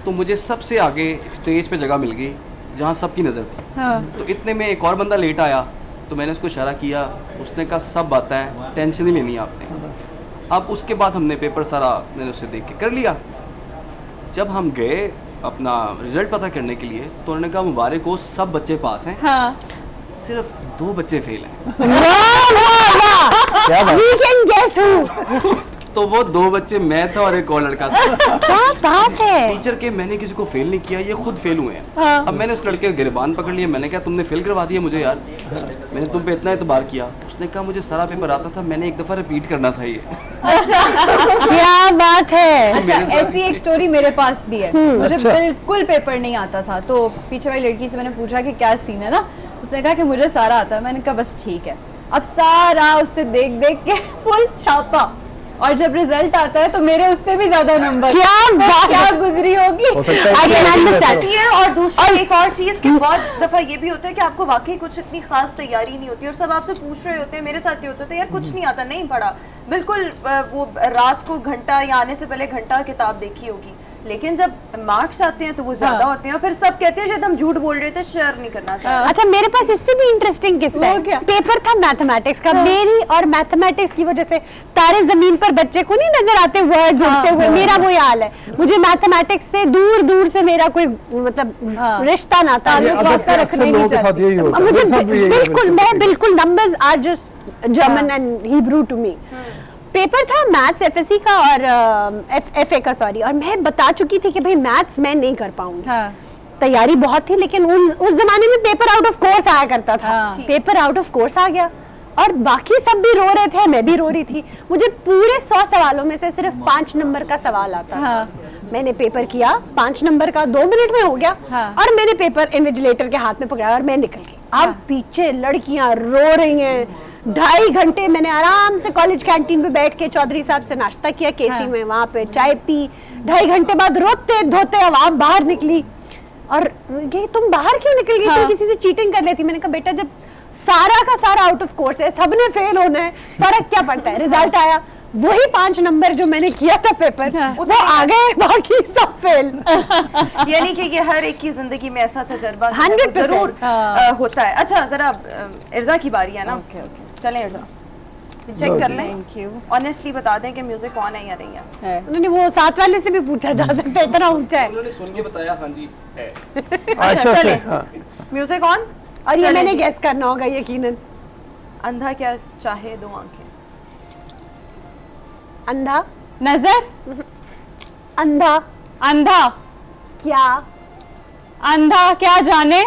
तो मुझे सबसे आगे स्टेज पे जगह मिल गई जहाँ सबकी नज़र थी। हाँ। तो इतने में एक और बंदा लेट आया, तो मैंने उसको इशारा किया, उसने कहा सब आता है, टेंशन नहीं लेनी आपने। अब उसके बाद हमने पेपर सारा मैंने उससे देख के कर लिया। जब हम गए अपना रिजल्ट पता करने के लिए, तो उन्होंने कहा मुबारक हो, सब बच्चे पास हैं, हाँ। सिर्फ 2 बच्चे फेल हैं। क्या बात। We can guess who। तो वो 2 बच्चे मैं था और एक और लड़का था। क्या बात है। टीचर के मैंने किसी को फेल नहीं किया, ये खुद फेल हुए हैं। हाँ। अब मैंने उस लड़के का गिरबान पकड़ लिया, मैंने कहा तुमने फेल करवा दिया मुझे यार, मैंने तुम पे इतना एतबार किया। उसने कहा मुझे सारा पेपर आता था, मैंने एक दफ़ा रिपीट करना था ये। क्या बात है। अच्छा ऐसी एक स्टोरी मेरे पास भी है। मुझे अच्छा। बिल्कुल पेपर नहीं आता था, तो पीछे वाली लड़की से मैंने पूछा कि क्या सीन है ना, उसने कहा कि मुझे सारा आता है। मैंने कहा बस ठीक है। अब सारा उससे देख देख के फुल छापा, और जब रिजल्ट आता है तो मेरे उससे भी ज्यादा नंबर। क्या बात क्या है। गुजरी होगी। हो सकता है I कि can ऐसे ही understand। रहता हो। है और दूसरी एक और चीज कि बहुत दफा ये भी होता है कि आपको वाकई कुछ इतनी खास तैयारी नहीं होती और सब आपसे पूछ रहे होते हैं। मेरे साथ ये होता था, यार कुछ नहीं आता, नहीं पढ़ा, बिल्कुल वो रात को घंटा या आने से पहले घंटा किताब देखी होगी, लेकिन जब मार्क्स आते हैं तो वो ज्यादा होते हैं और फिर सब कहते हैं शायद हम झूठ बोल रहे थे, शेयर नहीं करना चाहिए। अच्छा मेरे पास इससे भी इंटरेस्टिंग किस्सा है। वो क्या? पेपर था मैथमेटिक्स का, मेरी और मैथमेटिक्स की वजह से तारे जमीन पर बच्चे को नहीं नजर आते वर्ड्स उड़ते हुए, मेरा वही हाल है। मुझे मैथमेटिक्स से दूर दूर से मेरा कोई मतलब रिश्ता नाता ये अदब के अक्सर लोगों के साथ यही होता है, मुझे मेरे साथ भी यही है, बिल्कुल, मैं बिल्कुल numbers are just German and Hebrew to me. Paper था मैथ्स एफएससी का और एफए का सॉरी, और मैं बता चुकी थी कि भाई मैथ्स मैं नहीं कर पाऊंगी। हाँ। तैयारी बहुत थी, लेकिन उस जमाने में पेपर आउट ऑफ कोर्स आया करता था। हाँ। पेपर आउट ऑफ कोर्स आ गया और बाकी सब भी रो रहे थे, मैं भी रो रही थी। मुझे पूरे 100 सवालों में से सिर्फ 5 नंबर का सवाल आता था। हाँ। मैंने पेपर किया 5 नंबर का, 2 मिनट में हो गया। हाँ। और मैंने पेपर इन्विजिलेटर के हाथ में पकड़ा और मैं निकल गई। अब पीछे लड़कियां रो रही हैं। 2.5 घंटे मैंने आराम से कॉलेज कैंटीन में बैठ के चौधरी साहब से नाश्ता किया केसी में, वहां पे चाय पी। 2.5 घंटे बाद रोते धोते अब बाहर निकली और ये तुम बाहर क्यों निकल गई? तुम किसी से चीटिंग कर लेती। मैंने कहा बेटा जब सारा का सारा आउट ऑफ कोर्स है, सबने फेल होना है, फर्क क्या पड़ता है? रिजल्ट आया, वही 5 नंबर जो मैंने किया था पेपर वो आ गए, बाकी सब फेल। यानी कि ये हर एक की जिंदगी में ऐसा तजुर्बा जो है वो 100% जरूर होता है। अच्छा जरा इर्जा की बारी है ना, चलें इर्जा चेक कर लें, थैंक यू। ऑनेस्टली बता दें कि म्यूजिक ऑन है या नहीं है। उन्होंने वो साथ वाले से भी पूछा जा सकता है, इतना ऊंचा है। उन्होंने सुन के बताया हाँ जी है। आयशा से चलें। हाँ। Music on. और ये चलें मैंने जी। गेस करना होगा यकीनन। अंधा क्या चाहे 2 आंखें। अंधा, नजर, अंधा अंधा, क्या? अंधा क्या जाने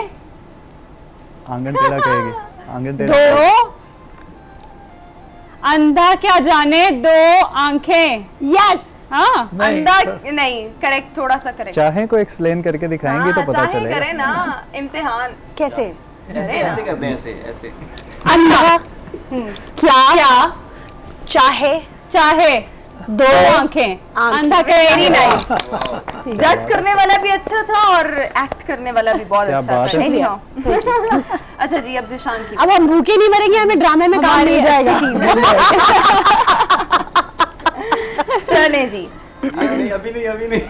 आंगन टेढ़ा कहेगी, आंगन टेढ़ा। दो, अंधा क्या जाने 2 आंखें। यस, हाँ। नहीं, अंधा नहीं, करेक्ट, थोड़ा सा करेक्ट। चाहे को एक्सप्लेन करके दिखाएंगे तो पता चाहे चलेगा। करें ना इम्तिहान। कैसे? ऐसे ऐसे करते हैं, ऐसे ऐसे। अंधा क्या चाहे चाहे 2 आंखें। अंधा वेरी क्या नाइस। जज करने वाला भी अच्छा था और एक्ट करने वाला भी बहुत क्या अच्छा बात था। है। Anyhow। अच्छा जी, अब जिशान की अब हम भूखे नहीं मरेंगे, हमें ड्रामे में काम मिल जाएगा। चलें जी। नहीं अभी नहीं, अभी नहीं।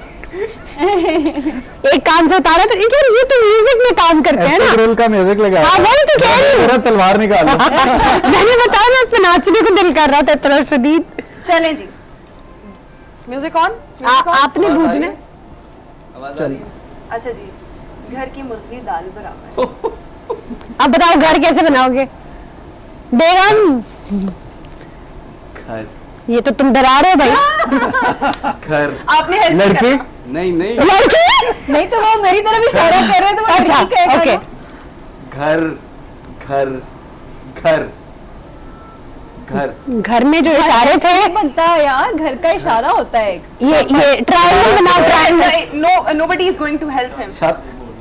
एक कान से उतारा तो ये तो म्यूजिक में काम करते हैं ना। एपिक रोल का म्यूजिक लगाया। हाँ, वही तो कह रही हूँ। मेरा तलवार निकालो। मैंने बताया ना, इस पे नाचने को दिल कर रहा था इतना शदीद। चलें जी, म्यूजिक ऑन। आपने बूझने। आवाज आ रही है? अच्छा जी, घर की मुर्गी दाल बराबर। अब बताओ घर कैसे बनाओगे? बेगम, घर ये तो तुम डरा रहे हो भाई। घर आपने हेल्प लड़की नहीं नहीं, लड़की? नहीं तो वो मेरी तरफ इशारा कर रहे हैं तो वो अच्छा, ठीक है, ओके। घर घर घर घर। घर में जो इशारे थे, बनता है यार, घर का इशारा होता है एक। ये ट्रायंगल बनाओ, triangle. No, nobody is going to help him। छत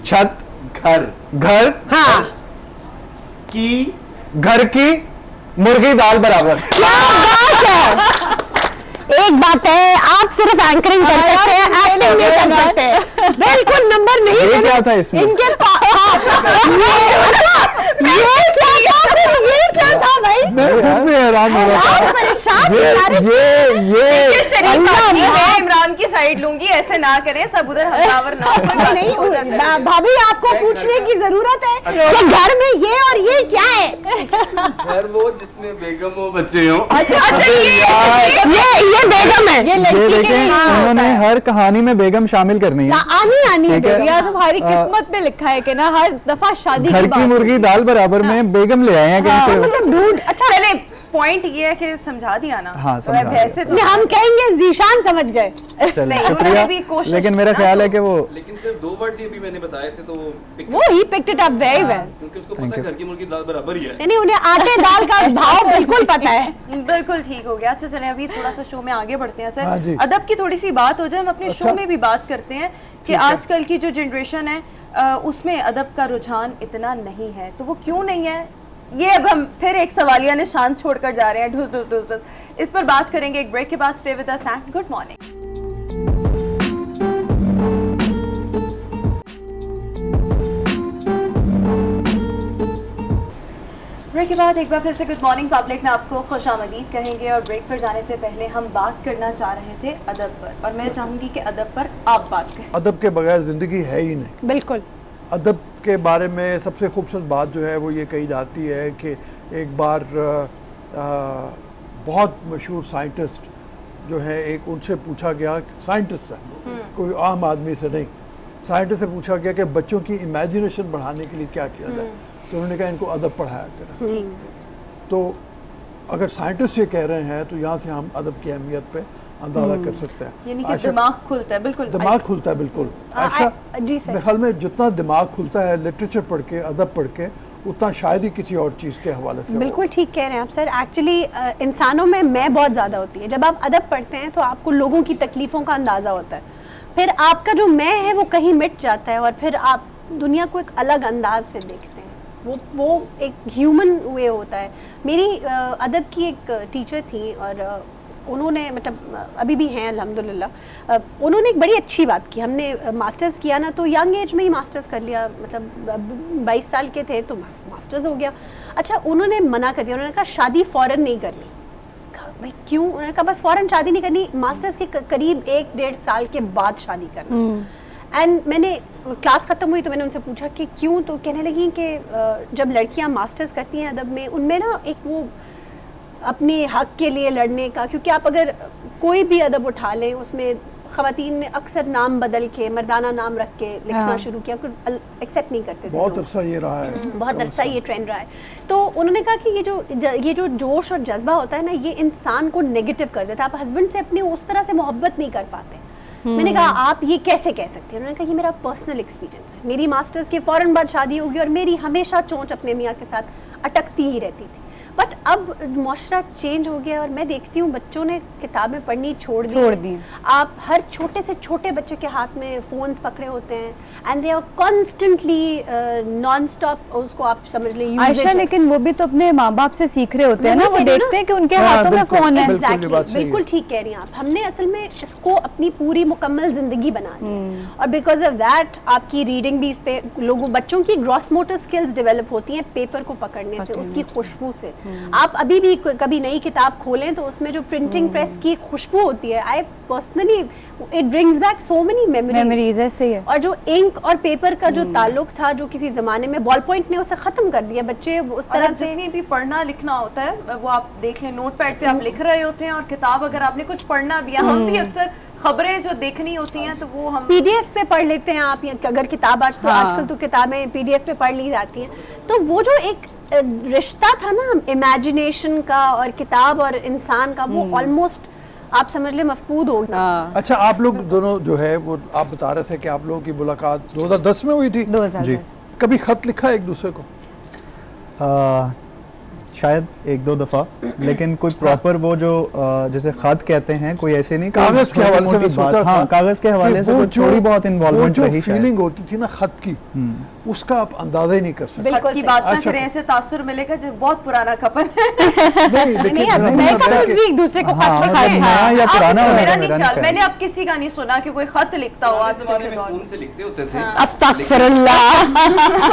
छत घर घर हाँ, की घर की मुर्गी दाल बराबर। क्या बात है। एक बात है, आप सिर्फ एंकरिंग कर सकते हैं, एक्टिंग नहीं कर सकते। बिल्कुल नंबर नहीं ये देने। क्या था इसमें? इनके ये क्या था भाई? मैं खुद भी हैरान हो रहा आप था। परेशान ये सारे। ये शरीफ आदमी है, इमरान की साइड लूंगी, ऐसे ना करें, सब उधर हमलावर ना हो। नहीं, भाभी आपको पूछने की जरूरत है कि घर में ये और ये क्या है? घर वो जिसमें बेगम हो बच्चे हो। अच्छा ये बेगम है। ये ये लड़की के देखें, लिए उन्होंने हर कहानी में बेगम शामिल करनी है। आनी है ठीक है। बेगम। या तुम्हारी किस्मत पे लिखा है कि ना हर दफा शादी घर की की बात मुर्गी दाल बराबर में बेगम ले आए हैं कहीं से। मतलब ढूंढ। अच्छा, चले, पॉइंट ये है कि समझा दिया ना। हाँ, तो समझा अब दिया। ऐसे तो हम कहेंगे जीशान समझ गए। चलिए नहीं, शुक्रिया। उन्होंने भी कोशिश लेकिन मेरा की ना, ख्याल है तो- कि वो लेकिन सिर्फ 2 वर्ड्स ये भी मैंने बताए थे तो वो pick वो he picked it up very well. क्योंकि उसको पता है घर की मुर्गी दाल बराबर ही है। यानी उन्हें आटे दाल का भाव बिल्कुल पता है। बिल्कुल ठीक हो गया। अच्छा चलें, अभी थोड़ा सा शो में आगे बढ़ते हैं हाँ सर। जी। अदब की थोड़ी सी बात हो जाए, हम अपने शो में भी बात करते हैं कि आजकल की जो जनरेशन है उसमें अदब का रुझान इतना नहीं है, तो वो क्यों नहीं है? ये अब हम फिर एक सवालिया निशान छोड़कर जा रहे हैं, ढुस ढुस ढुस ढुस। इस पर बात करेंगे एक ब्रेक के बाद। Stay with us and good morning. Break के बाद एक बार फिर से गुड मॉर्निंग पब्लिक में आपको खुशामदीद कहेंगे और ब्रेक पर जाने से पहले हम बात करना चाह रहे थे अदब पर, और मैं चाहूँगी कि अदब पर आप बात करें। अदब के बगैर ज़िंदगी है ही नहीं। बिल्कुल। अदब के बारे में सबसे खूबसूरत बात जो है वो ये कही जाती है कि एक बार बहुत मशहूर साइंटिस्ट जो है, एक उनसे पूछा गया, साइंटिस्ट है कोई आम आदमी से नहीं, साइंटिस्ट से पूछा गया कि बच्चों की इमेजिनेशन बढ़ाने के लिए क्या किया जाए, तो उन्होंने कहा इनको अदब पढ़ाया करें। तो अगर साइंटिस्ट ये कह रहे हैं तो यहाँ से हम अदब की अहमियत पे अंदाजा कर सकते हैं। यानी कि दिमाग खुलता है। बिल्कुल दिमाग खुलता है, बिल्कुल। अच्छा, जी सर। मेरे ख्याल में जितना दिमाग खुलता है लिटरेचर पढ़ के, अदब पढ़ के, उतना शायद ही किसी और चीज़ के हवाले से। बिल्कुल ठीक कह रहे हैं आप सर। एक्चुअली इंसानों में मैं बहुत ज़्यादा होती है। जब आप अदब पढ़ते हैं तो आपको लोगों की तकलीफ़ों का अंदाज़ा होता है, फिर आपका जो मैं है वो कहीं मिट जाता है और फिर आप दुनिया को एक अलग अंदाज से देखते हैं। वो एक ह्यूमन वे होता है। मेरी अदब की एक टीचर थी और उन्होंने, मतलब अभी भी हैं अल्हम्दुलिल्लाह, उन्होंने एक बड़ी अच्छी बात की। हमने मास्टर्स किया ना, तो यंग एज में ही मास्टर्स कर लिया, मतलब 22 साल के थे तो मास्टर्स हो गया। अच्छा, उन्होंने मना कर दिया, उन्होंने कहा शादी फ़ौरन नहीं करनी। भाई क्यों? उन्होंने कहा बस फ़ौरन शादी नहीं करनी, मास्टर्स के करीब 1-1.5 साल के बाद शादी करना। एंड मैंने क्लास ख़त्म हुई तो मैंने उनसे पूछा कि क्यों, तो कहने लगी कि जब लड़कियां मास्टर्स करती हैं अदब में, उनमें ना एक वो अपने हक के लिए लड़ने का, क्योंकि आप अगर कोई भी अदब उठा लें उसमें ख़वातीन ने अक्सर नाम बदल के, मर्दाना नाम रख के लिखना शुरू किया, कुछ एक्सेप्ट नहीं करते थे। बहुत अरसा ये रहा है, बहुत अरसा ये ट्रेंड रहा है। तो उन्होंने कहा कि ये जो जोश और जज्बा होता है ना, ये इंसान को नेगेटिव कर देता है। आप हस्बैंड से अपनी उस तरह से मोहब्बत नहीं कर पाते। मैंने कहा आप ये कैसे कह सकते हैं? उन्होंने कहा ये मेरा पर्सनल एक्सपीरियंस है। मेरी मास्टर्स के फ़ौरन बाद शादी होगी और मेरी हमेशा चोंच अपने मियाँ के साथ अटकती ही रहती थी। बट अब माशरा चेंज हो गया और मैं देखती हूँ बच्चों ने किताबें पढ़नी छोड़ दी। आप हर छोटे से छोटे बच्चे के हाथ में फ़ोन्स पकड़े होते हैं and they are constantly non stop, उसको आप समझ लें आयशा, लेकिन वो भी तो अपने माँ बाप से सीख रहे होते हैं ना, वो देखते हैं कि उनके हाथों में फ़ोन है। बिल्कुल ठीक कह रही हैं आप। हमने असल में इसको अपनी पूरी मुकम्मल ज़िंदगी बना दी और बिकॉज ऑफ दैट आपकी रीडिंग भी इस पे, लोगों बच्चों की ग्रॉस मोटर स्किल्स डेवलप होती हैं पेपर को पकड़ने से, उसकी खुशबू से। आप अभी भी कभी नई किताब खोलें तो उसमें जो प्रिंटिंग प्रेस की खुशबू होती है, I personally it brings back so many memories. ऐसे ही है। और जो इंक और पेपर का जो ताल्लुक था, जो किसी जमाने में बॉल पॉइंट ने उसे खत्म कर दिया, बच्चे उस तरह से जितनी भी पढ़ना लिखना होता है वो आप देख लें, नोट पैड पे आप लिख रहे होते हैं, और किताब अगर आपने कुछ पढ़ना भी है, हम भी अक्सर खबरें जो देखनी होती हैं तो वो हम पीडीएफ पे पढ़ लेते हैं। आप अगर किताब आजकल तो किताबें पीडीएफ पे पढ़ ली जाती हैं। तो वो जो एक रिश्ता था ना इमेजिनेशन का और किताब और इंसान का, वो ऑलमोस्ट आप समझ ले मफकूद हो गया। अच्छा, आप लोग दोनों जो है वो आप बता रहे थे कि आप लोगों की मुलाकात 2010 में हुई थी। 2010। जी। कभी खत लिखा एक दूसरे को? शायद 1-2 दफ़ा, लेकिन कोई प्रॉपर वो जो जैसे खत कहते हैं, कोई ऐसे नहीं। कागज के हवाले से मैं सोचा था, हाँ, कागज के हवाले से तो थोड़ी बहुत इन्वॉल्वमेंट रही। जो फीलिंग होती थी ना खत की, उसका आप अंदाजा ही नहीं कर सकते। खत की बात ना करें, ऐसे तासुर मिलेगा जो बहुत पुराना कपल है। नहीं, लेकिन एक दूसरे को खत लिखते हैं। नया या पुराना मेरा नहीं ख्याल, मैंने अब किसी का नहीं सुना कि कोई खत लिखता हो आज ज़माने में फ़ोन से लिखते होते थे। अस्तगफिरुल्लाह।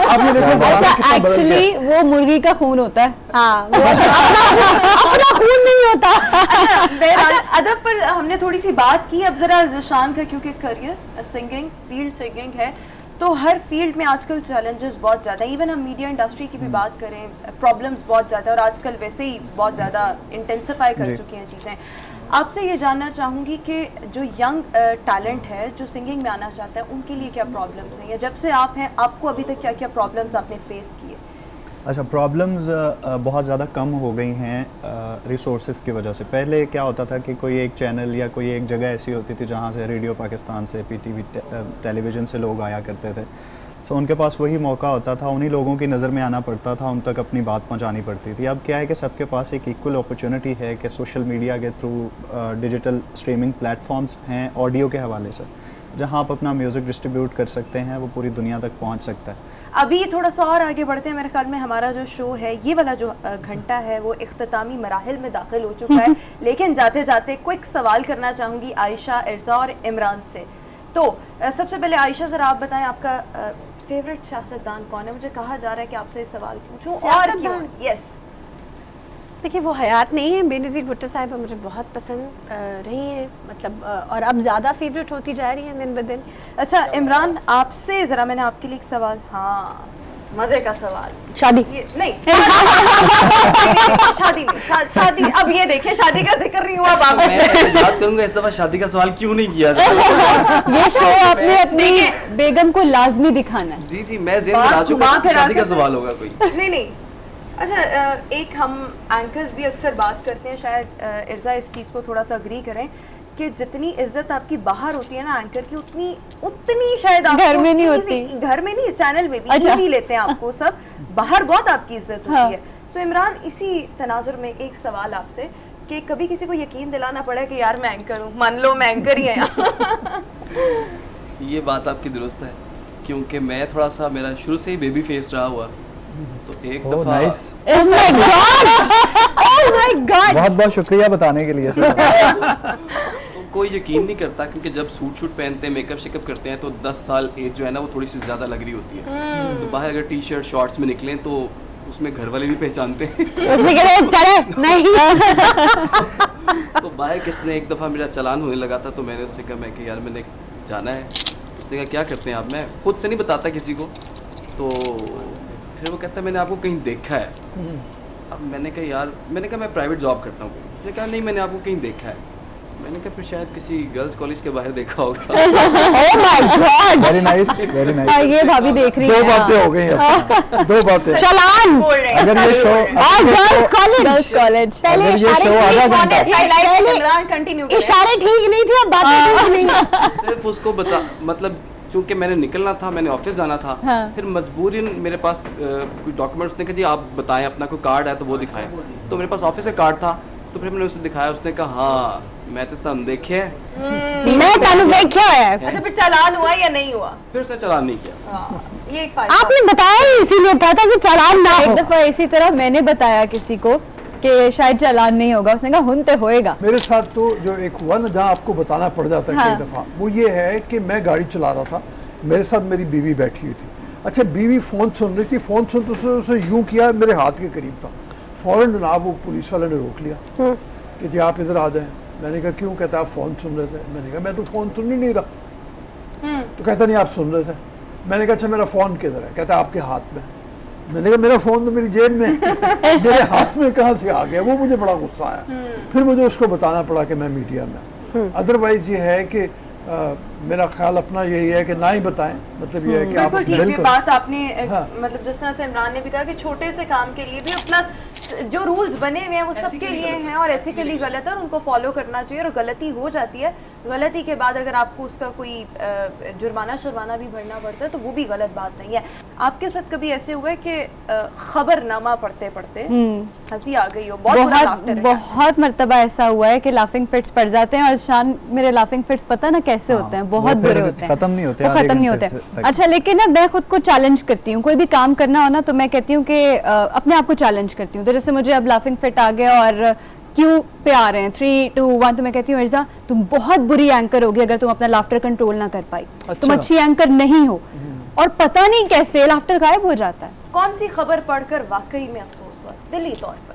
आप ये देखो अच्छा, एक्चुअली वो मुर्गी का खून होता है। हाँ, अपना खून नहीं होता। अच्छा, अदब पर हमने थोड़ी सी बात की, अब जरा ज़िशान का, क्योंकि करियर सिंगिंग फील्ड सिंगिंग है तो हर फील्ड में आजकल चैलेंजेस बहुत ज़्यादा हैं। इवन हम मीडिया इंडस्ट्री की भी बात करें, प्रॉब्लम्स बहुत ज़्यादा, और आजकल वैसे ही बहुत ज़्यादा इंटेंसिफाई कर चुकी हैं चीज़ें। आपसे ये जानना चाहूँगी कि जो यंग टैलेंट है जो सिंगिंग में आना चाहता है, उनके लिए क्या प्रॉब्लम्स हैं, या जब से आप हैं आपको अभी तक क्या क्या प्रॉब्लम्स आपने फेस किए? अच्छा, प्रॉब्लम्स बहुत ज़्यादा कम हो गई हैं रिसोर्सेज की वजह से। पहले क्या होता था कि कोई एक चैनल या कोई एक जगह ऐसी होती थी जहाँ से रेडियो पाकिस्तान से, पीटीवी टेलीविज़न से लोग आया करते थे, तो उनके पास वही मौका होता था, उन्हीं लोगों की नज़र में आना पड़ता था, उन तक अपनी बात पहुँचानी पड़ती थी। अब क्या है कि सबके पास एक इक्वल अपॉर्चुनिटी है कि सोशल मीडिया के थ्रू डिजिटल स्ट्रीमिंग प्लेटफॉर्म्स हैं ऑडियो के हवाले से, जहाँ आप अपना म्यूज़िक डिस्ट्रीब्यूट कर सकते हैं, वो पूरी दुनिया तक पहुँच सकता है। अभी थोड़ा सा और आगे बढ़ते हैं। मेरे ख्याल में हमारा जो शो है, ये वाला जो घंटा है, वो इख्तितामी मराहिल में दाखिल हो चुका है। लेकिन जाते जाते क्विक सवाल करना चाहूँगी आयशा, इर्जा और इमरान से। तो सबसे पहले आयशा, ज़रा आप बताएं आपका फेवरेट सियासतदान कौन है? मुझे कहा जा रहा है कि आपसे सवाल पूछूं, और क्यों? यस, देखिए वो हयात नहीं है, बेनज़ीर भुट्टो साहिबा मुझे बहुत पसंद रही हैं, मतलब और अब ज़्यादा फेवरेट होती जा रही हैं दिन ब दिन। अच्छा इमरान, आपसे ज़रा मैंने आपके लिए एक सवाल, हाँ मज़े का सवाल, शादी ये नहीं शादी नहीं, शादी अब ये देखिए शादी का जिक्र नहीं हुआ बाबा। मैं याद करूंगा इस दफा शादी का सवाल क्यों नहीं किया जाता। ये शो आपने अपनी बेगम को लाजमी दिखाना है। जी जी, मैं जेल बना चुका घुमा हूं, फिरा शादी का के सवाल होगा कोई। नहीं नहीं। अच्छा एक हम एंकर्स भी अक्सर बात करते हैं, शायद इर्जा इस चीज़ को थोड़ा सा अग्री करें कि जितनी इज्जत आपकी बाहर होती है ना एंकर की, उतनी शायद आपको घर में नहीं होती। घर में नहीं, चैनल में भी अच्छा। इजी लेते हैं आपको सब, बाहर बहुत आपकी इज्जत होती हाँ। है। सो इमरान, इसी तनाजुर में एक सवाल आपसे कि कभी किसी को यकीन दिलाना पड़ा कि यार मैं एंकर हूँ, मान लो मैं एंकर ही है। ये बात आपकी दुरुस्त है, क्योंकि मैं थोड़ा सा, मेरा शुरू से ही बेबी फेस रहा हुआ, तो एक ओह दफा nice, Oh my God! Oh my God! बहुत बहुत शुक्रिया बताने के लिए सर। तो कोई यकीन नहीं करता, क्योंकि जब सूट शूट पहनते हैं, मेकअप शेकअप करते हैं, तो 10 साल एज जो है ना वो थोड़ी सी ज़्यादा लग रही होती है। तो बाहर अगर टी शर्ट शॉर्ट्स में निकलें तो उसमें घर वाले भी पहचानते हैं। उसमें कह रहे चले नहीं। तो बाहर किसने एक दफ़ा मेरा चालान होने लगा था, तो मैंने उससे कहा, मैं कि यार मैंने जाना है। उसने कहा क्या करते हैं आप? मैं खुद से नहीं बताता किसी को। तो फिर वो कहता है मैंने आपको कहीं देखा है। अब मैंने कहा यार, मैंने कहा मैं प्राइवेट जॉब करता हूँ। उसने कहा नहीं, मैंने आपको कहीं देखा है। मैंने कहा फिर शायद किसी गर्ल्स कॉलेज के बाहर देखा होगा। Oh my God! Very nice, very हाँ, नाइस। ये भाभी देख रही दो है। बातें हो गई हैं, दो बातें। चलान बोल रहे हैं अगर ये सच शो बोल रहे हैं। और गर्ल्स कॉलेज। Girls college. पहले अगर ये इशारे शो आधा ठीक घंटा होने थे, Highlight इमरान कंटिन्यू करें। इशारे ठीक नहीं थे, अब बातें ठीक नहीं है। सिर्फ उसको बता, मतलब चूंकि मैंने निकलना था, मैंने ऑफिस जाना था। हाँ। फिर मजबूरन मेरे पास कोई डॉक्यूमेंट्स ने कहा जी आप बताएं, अपना कोई कार्ड है तो वो दिखाएं। तो मेरे पास ऑफिस का कार्ड था, तो फिर मैंने उसे दिखाया। उसने कहा हाँ मैं तो तुम देखे है। मैं तानु देखा है। अच्छा फिर चालान हुआ या नहीं हुआ? फिर उसने चालान नहीं किया। हाँ, ये एक फायदा। आपने बताया ही इसीलिए था कि चालान ना एक हो। दफा इसी तरह मैंने बताया किसी को कि शायद चालान नहीं होगा, उसने कहा हुन ते होएगा। मेरे साथ तो जो एक हुआ ना, जहाँ आपको बताना पड़ जाता है हाँ। कई दफ़ा, वो ये है कि मैं गाड़ी चला रहा था, मेरे साथ मेरी बीवी बैठी हुई थी। अच्छा बीवी फ़ोन सुन रही थी, फ़ोन सुनते उसे यूँ किया, मेरे हाथ के करीब था। फ़ौरन जनाब वो पुलिस वाले ने रोक लिया कि जी आप इधर आ जाएं। मैंने कहा क्यों? कहता आप फ़ोन सुन रहे थे। मैंने कहा मैं तो फ़ोन सुन ही नहीं रहा। तो कहता नहीं आप सुन रहे थे। मैंने कहा अच्छा मेरा फ़ोन किधर है? कहता आपके हाथ में। मैंने कहा मेरा फ़ोन तो मेरी जेब में है। मेरे हाथ में कहाँ से आ गया? वो मुझे बड़ा गुस्सा आया। फिर मुझे उसको बताना पड़ा कि मैं मीडिया में। अदरवाइज़ ये है कि मेरा ख्याल अपना यही है कि ना ही बताएं, मतलब ये है कि आप बिल्कुल ठीक, ये बिल्कुल बात आपने हाँ। मतलब जिस तरह से इमरान ने भी कहा कि छोटे से काम के लिए भी अपना जो रूल्स बने हुए हैं वो सबके लिए हैं और एथिकली गलत है और उनको फॉलो करना चाहिए। और गलती हो जाती है, गलती के बाद अगर आपको उसका कोई जुर्माना भी भरना पड़ता है तो वो भी गलत बात नहीं है। आपके साथ कभी ऐसे हुआ है कि खबरनामा पढ़ते पढ़ते हंसी आ गई हो? बहुत बुरा laughter है। बहुत मर्तबा ऐसा हुआ है कि लाफिंग फिट्स पड़ जाते हैं। और शान मेरे लाफिंग फिट्स पता है ना कैसे होते हैं, बहुत वो फिर बुरे होते हैं, खत्म नहीं होते, वो आधे खत्म नहीं घंटे होते। तक। अच्छा लेकिन ना मैं खुद को चैलेंज करती हूँ, कोई भी काम करना हो ना तो मैं कहती हूँ कि अपने आप को चैलेंज करती हूँ। तो जैसे मुझे अब लाफिंग फिट आ गया और क्यों पे आ रहे हैं 3, 2, 1, तो मैं कहती हूँ इर्जा तुम बहुत बुरी एंकर होगी अगर तुम अपना लाफ्टर कंट्रोल ना कर पाई। तुम अच्छा। अच्छी एंकर नहीं हो। और पता नहीं कैसे लाफ्टर गायब हो जाता है। कौन सी खबर पढ़कर वाकई में अफसोस हुआ दिली तौर पर?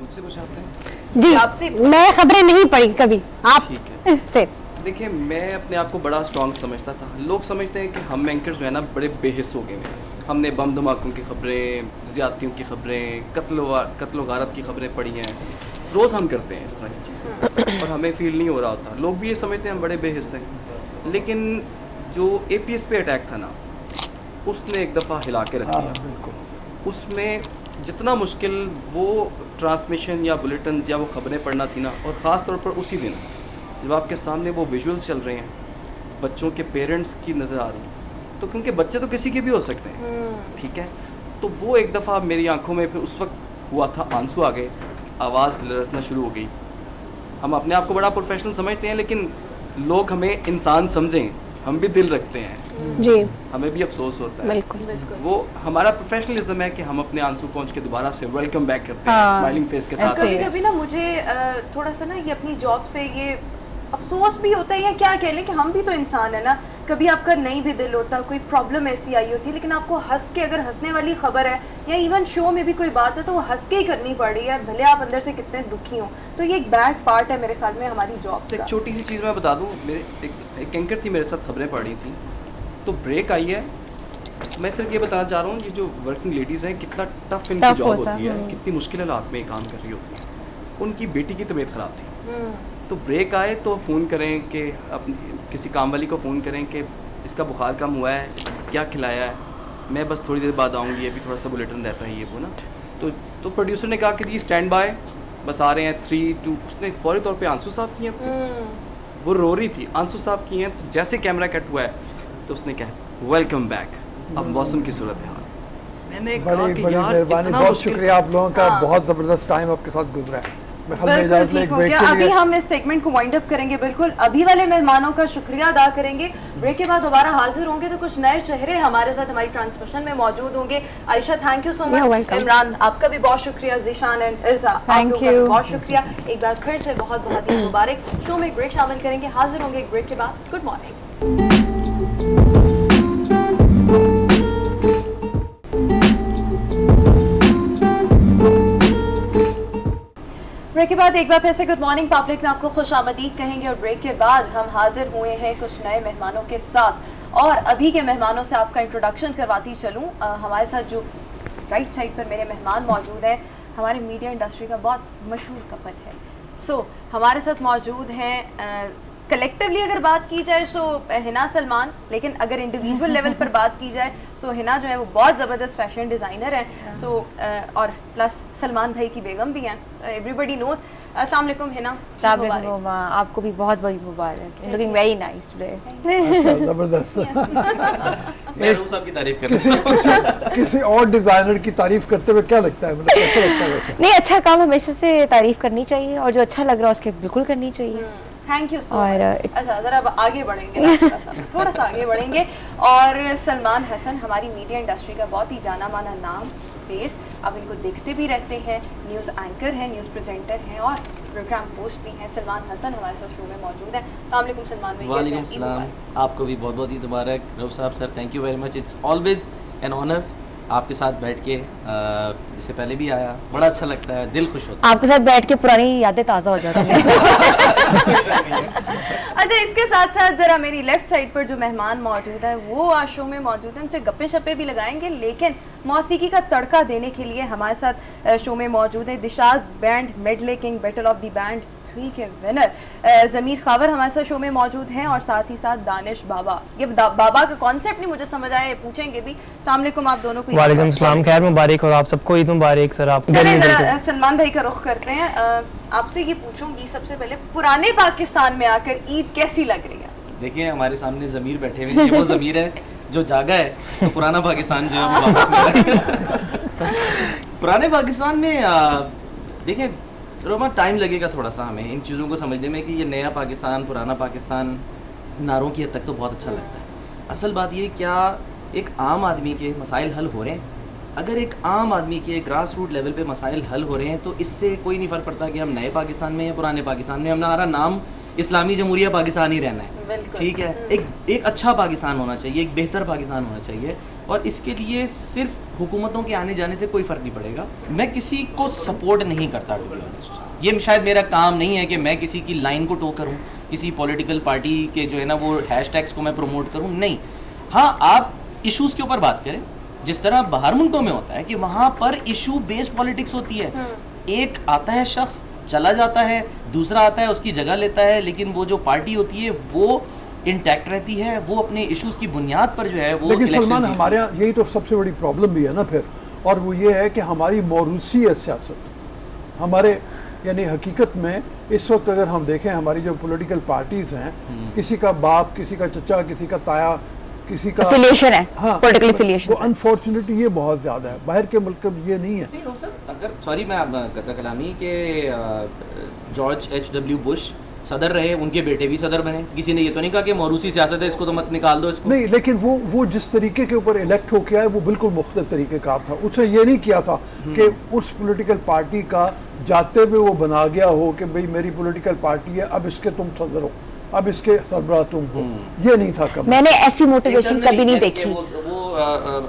मुझसे पूछाते हैं? जी आपसे मैं खबरें नहीं पढ़ी कभी आप ठीक है। से। देखिए मैं अपने आप को बड़ा स्ट्रॉन्ग समझता था। लोग समझते हैं कि हम एंकर जो है ना बड़े बेहिस हो गए हैं। हमने बम धमाकों की खबरें, ज़्यादतियों की खबरें, कत्लो गारत की खबरें पढ़ी हैं। रोज़ हम करते हैं इस तरह की चीज़ें और हमें फील नहीं हो रहा होता। लोग भी ये समझते हैं हम बड़े बेहिस हैं। लेकिन जो APS पे अटैक था ना, उसने एक दफ़ा हिला के रख हाँ दिया। बिल्कुल। उसमें जितना मुश्किल वो ट्रांसमिशन या बुलेटिन या वो खबरें पढ़ना थी ना, और ख़ास तौर पर उसी दिन जब आपके सामने वो विजुअल्स चल रहे हैं बच्चों के पेरेंट्स की नज़र आ रही है, तो क्योंकि बच्चे तो किसी के भी हो सकते हैं, ठीक है। तो वो एक दफ़ा मेरी आंखों में फिर उस वक्त हुआ था, आंसू आ गए, आवाज़ लरसना शुरू हो गई। हम अपने आप को बड़ा प्रोफेशनल समझते हैं, लेकिन लोग हमें इंसान समझें, हम भी दिल रखते हैं, जी हमें भी अफसोस होता है। बिल्कुल। वो हमारा प्रोफेशनलिज्म है कि हम अपने आंसू पहुंच के दोबारा से वेलकम बैक करते हैं हाँ, स्माइलिंग फेस के साथ। ऐसे ही कभी है। कभी ना मुझे थोड़ा सा ना ये अपनी जॉब से ये अफसोस भी होता है या क्या कह लें कि हम भी तो इंसान है ना, कभी आपका नहीं भी दिल होता, कोई प्रॉब्लम ऐसी आई होती है, लेकिन आपको हंस के, अगर हंसने वाली खबर है या इवन शो में भी कोई बात है तो वो हंस के ही करनी पड़ रही है, भले आप अंदर से कितने दुखी हों। तो ये एक बैड पार्ट है मेरे ख्याल में हमारी जॉब एक का। छोटी सी चीज़ मैं बता दूँ, मेरे एक एंकर थी, मेरे साथ खबरें पढ़ रही थी, तो ब्रेक आई है, मैं सिर्फ ये बताना चाह रहा हूँ, ये जो वर्किंग लेडीज़ हैं कितना टफ इनकी Tough जॉब होता होती है, है। कितनी मुश्किल हालात में काम कर रही होती है। उनकी बेटी की तबीयत ख़राब थी, तो ब्रेक आए तो फ़ोन करें कि किसी काम वाली को फ़ोन करें कि इसका बुखार कम हुआ है, क्या खिलाया है, मैं बस थोड़ी देर बाद आऊँगी, अभी थोड़ा सा बुलेटिन रहता है ये वो ना। तो प्रोड्यूसर ने कहा कि जी स्टैंड बाय, बस आ रहे हैं 3 2। उसने फौरी तौर पे आंसू साफ़ किए अपने, वो रो रही थी, आंसू साफ़ किए हैं, तो जैसे कैमरा कट हुआ है तो उसने कहा वेलकम बैक, अब मौसम की सूरत है। मैंने कहा बड़ी कि बड़ी यार मेहरबानी, इतना बहुत मुश्किल- शुक्रिया आप लोगों का, हाँ। बहुत ज़बरदस्त टाइम आपके साथ गुजरा है। मैं ख्याल में बिल्कुल इजाज़त लें ठीक एक हो ब्रेक गया। के अभी लिए। हम इस सेगमेंट को वाइंड अप करेंगे, बिल्कुल अभी वाले मेहमानों का शुक्रिया अदा करेंगे। ब्रेक के बाद दोबारा हाजिर होंगे तो कुछ नए चेहरे हमारे साथ हमारी ट्रांसमिशन में मौजूद होंगे। Ayesha thank you so Yeah, much. welcome. Imran आपका भी बहुत शुक्रिया, ज़ीशान एंड इर्जा आप Thank लोगों का भी you. बहुत शुक्रिया। एक बार फिर से बहुत बहुत ईद मुबारक। शो में एक ब्रेक शामिल करेंगे, हाजिर होंगे एक ब्रेक के बाद। Good morning. ब्रेक के बाद एक बार फिर से गुड मॉर्निंग पब्लिक में आपको खुश आमदीद कहेंगे और ब्रेक के बाद हम हाजिर हुए हैं कुछ नए मेहमानों के साथ। और अभी के मेहमानों से आपका इंट्रोडक्शन करवाती चलूँ। हमारे साथ जो राइट साइड पर मेरे मेहमान मौजूद हैं, हमारे मीडिया इंडस्ट्री का बहुत मशहूर कपल है। सो हमारे साथ मौजूद हैं कलेक्टिवली अगर बात की जाए सो हिना सलमान, लेकिन अगर इंडिविजुअल लेवल पर बात की जाए सो हिना जो है वो बहुत ज़बरदस्त फैशन डिज़ाइनर हैं। सो और प्लस सलमान भाई की बेगम भी हैं, एवरीबडी नोज। अस्सलाम वालेकुम हिना। अस्सलाम आपको भी बहुत बड़ी मुबारक, लुकिंग वेरी नाइस टुडे। अच्छा, ज़बरदस्त। मैं रूह साहब की तारीफ कर रहा हूँ। किसी और डिज़ाइनर की तारीफ करते हुए क्या लगता है, मतलब कैसा लगता है वैसे? नहीं, अच्छा काम हमेशा से तारीफ करनी चाहिए और जो अच्छा लग रहा है उसके बिल्कुल करनी चाहिए। थैंक यू सो और, मच। अच्छा ज़रा अब आगे बढ़ेंगे ना, थोड़ा सा आगे बढ़ेंगे। और सलमान हसन हमारी मीडिया इंडस्ट्री का बहुत ही जाना माना नाम, फेस, आप इनको देखते भी रहते हैं, न्यूज़ एंकर हैं, न्यूज़ प्रेजेंटर हैं और प्रोग्राम होस्ट भी हैं। सलमान हसन हमारे साथ शो में मौजूद है। अस्सलाम वालेकुम सलमान भाई। वालेकुम कैसे हैं? ईद सलाम, मुबारक। आपको भी बहुत बहुत ईद मुबारक। Rauf sahab sir, thank you very much. It's always an honour आपके साथ बैठ के, इससे पहले भी आया, बड़ा अच्छा लगता है, दिल खुश होता है। आपके साथ बैठ के पुरानी यादें ताज़ा हो जाती हैं। अच्छा, इसके साथ साथ जरा मेरी लेफ्ट साइड पर जो मेहमान मौजूद है वो आज शो में मौजूद है, उनसे गप्पे शप्पे भी लगाएंगे, लेकिन मौसीकी का तड़का देने के लिए हमारे साथ शो में मौजूद है Disha's band medley king battle of the band 3 के विनर ज़मीर खावर हमारे साथ शो में मौजूद हैं और साथ ही साथ दानिश बाबा। ये बाबा का कॉन्सेप्ट नहीं मुझे समझ आया, ये पूछेंगे भी। अस्सलाम आप दोनों को। वालेकुम सलाम, खैर मुबारक और आप सबको ईद मुबारक सर। आप चलिए जरा सलमान भाई का रुख करते हैं। आपसे ये पूछूंगी सबसे पहले, पुराने पाकिस्तान में आकर ईद कैसी लग रही है? देखिए हमारे सामने ज़मीर बैठे हुए हैं, ये वो ज़मीर है जो जागा है, तो पुराना पाकिस्तान जो है वो वापस मिल रहा है। पुराने पाकिस्तान में देखिए रोमा, टाइम लगेगा थोड़ा सा हमें इन चीज़ों को समझने में कि ये नया पाकिस्तान पुराना पाकिस्तान नारों की हद तक तो बहुत अच्छा लगता है। असल बात ये, क्या एक आम आदमी के मसाइल हल हो रहे हैं? अगर एक आम आदमी के ग्रास रूट लेवल पे मसाइल हल हो रहे हैं तो इससे कोई नहीं फ़र्क पड़ता कि हम नए पाकिस्तान में या पुराने पाकिस्तान में। हमारा नाम इस्लामी जमहूरिया पाकिस्तान ही रहना है, बिल्कुल। ठीक है। एक अच्छा पाकिस्तान होना चाहिए, एक बेहतर पाकिस्तान होना चाहिए, और इसके लिए सिर्फ हुकूमतों के आने जाने से कोई फ़र्क नहीं पड़ेगा। मैं किसी को सपोर्ट नहीं करता, टू बी ऑनेस्ट। ये शायद मेरा काम नहीं है कि मैं किसी की लाइन को टो करूँ, किसी पॉलिटिकल पार्टी के जो है ना वो हैशटैग्स को मैं प्रमोट करूँ, नहीं। हाँ, आप इश्यूज़ के ऊपर बात करें, जिस तरह बाहर मुल्कों में होता है कि वहाँ पर इशू बेस्ड पॉलिटिक्स होती है। एक आता है शख्स, चला जाता है, दूसरा आता है, उसकी जगह लेता है, लेकिन वो जो पार्टी होती है वो इंटैक्ट रहती है, वो अपने इश्यूज की बुनियाद पर जो है वो। लेकिन सलमान, हमारे यहाँ यही तो सबसे बड़ी प्रॉब्लम भी है ना फिर, और वो ये है कि हमारी मौरूसी है सियासत। हमारे यानी हकीकत में इस वक्त अगर हम देखें, हमारी जो पॉलिटिकल पार्टीज़ हैं, किसी का बाप, किसी का चचा, किसी का ताया, किसी का Affiliation है, हाँ, political affiliation वो है। अनफॉर्चुनेटली ये बहुत ज़्यादा है। बाहर के मुल्क में ये नहीं है। नहीं हो सर, अगर सॉरी मैं कथा कलामी के जॉर्ज H.W. बुश सदर रहे, उनके बेटे भी सदर बने। किसी ने ये तो नहीं कहा कि मौरूसी सियासत है, इसको तो मत निकाल दो इसको। नहीं, लेकिन वो जिस तरीके के ऊपर इलेक्ट होके आए वो बिल्कुल मुख्तलिफ तरीक़ेकार था। उसने ये नहीं किया था कि उस पॉलिटिकल पार्टी का जाते हुए वो बना गया हो कि भाई मेरी पॉलिटिकल पार्टी है, अब इसके तुम सदर हो, अब इसके सरबराह तुम हो। ये नहीं था कभी। मैंने ऐसी मोटिवेशन कभी नहीं देखी। वो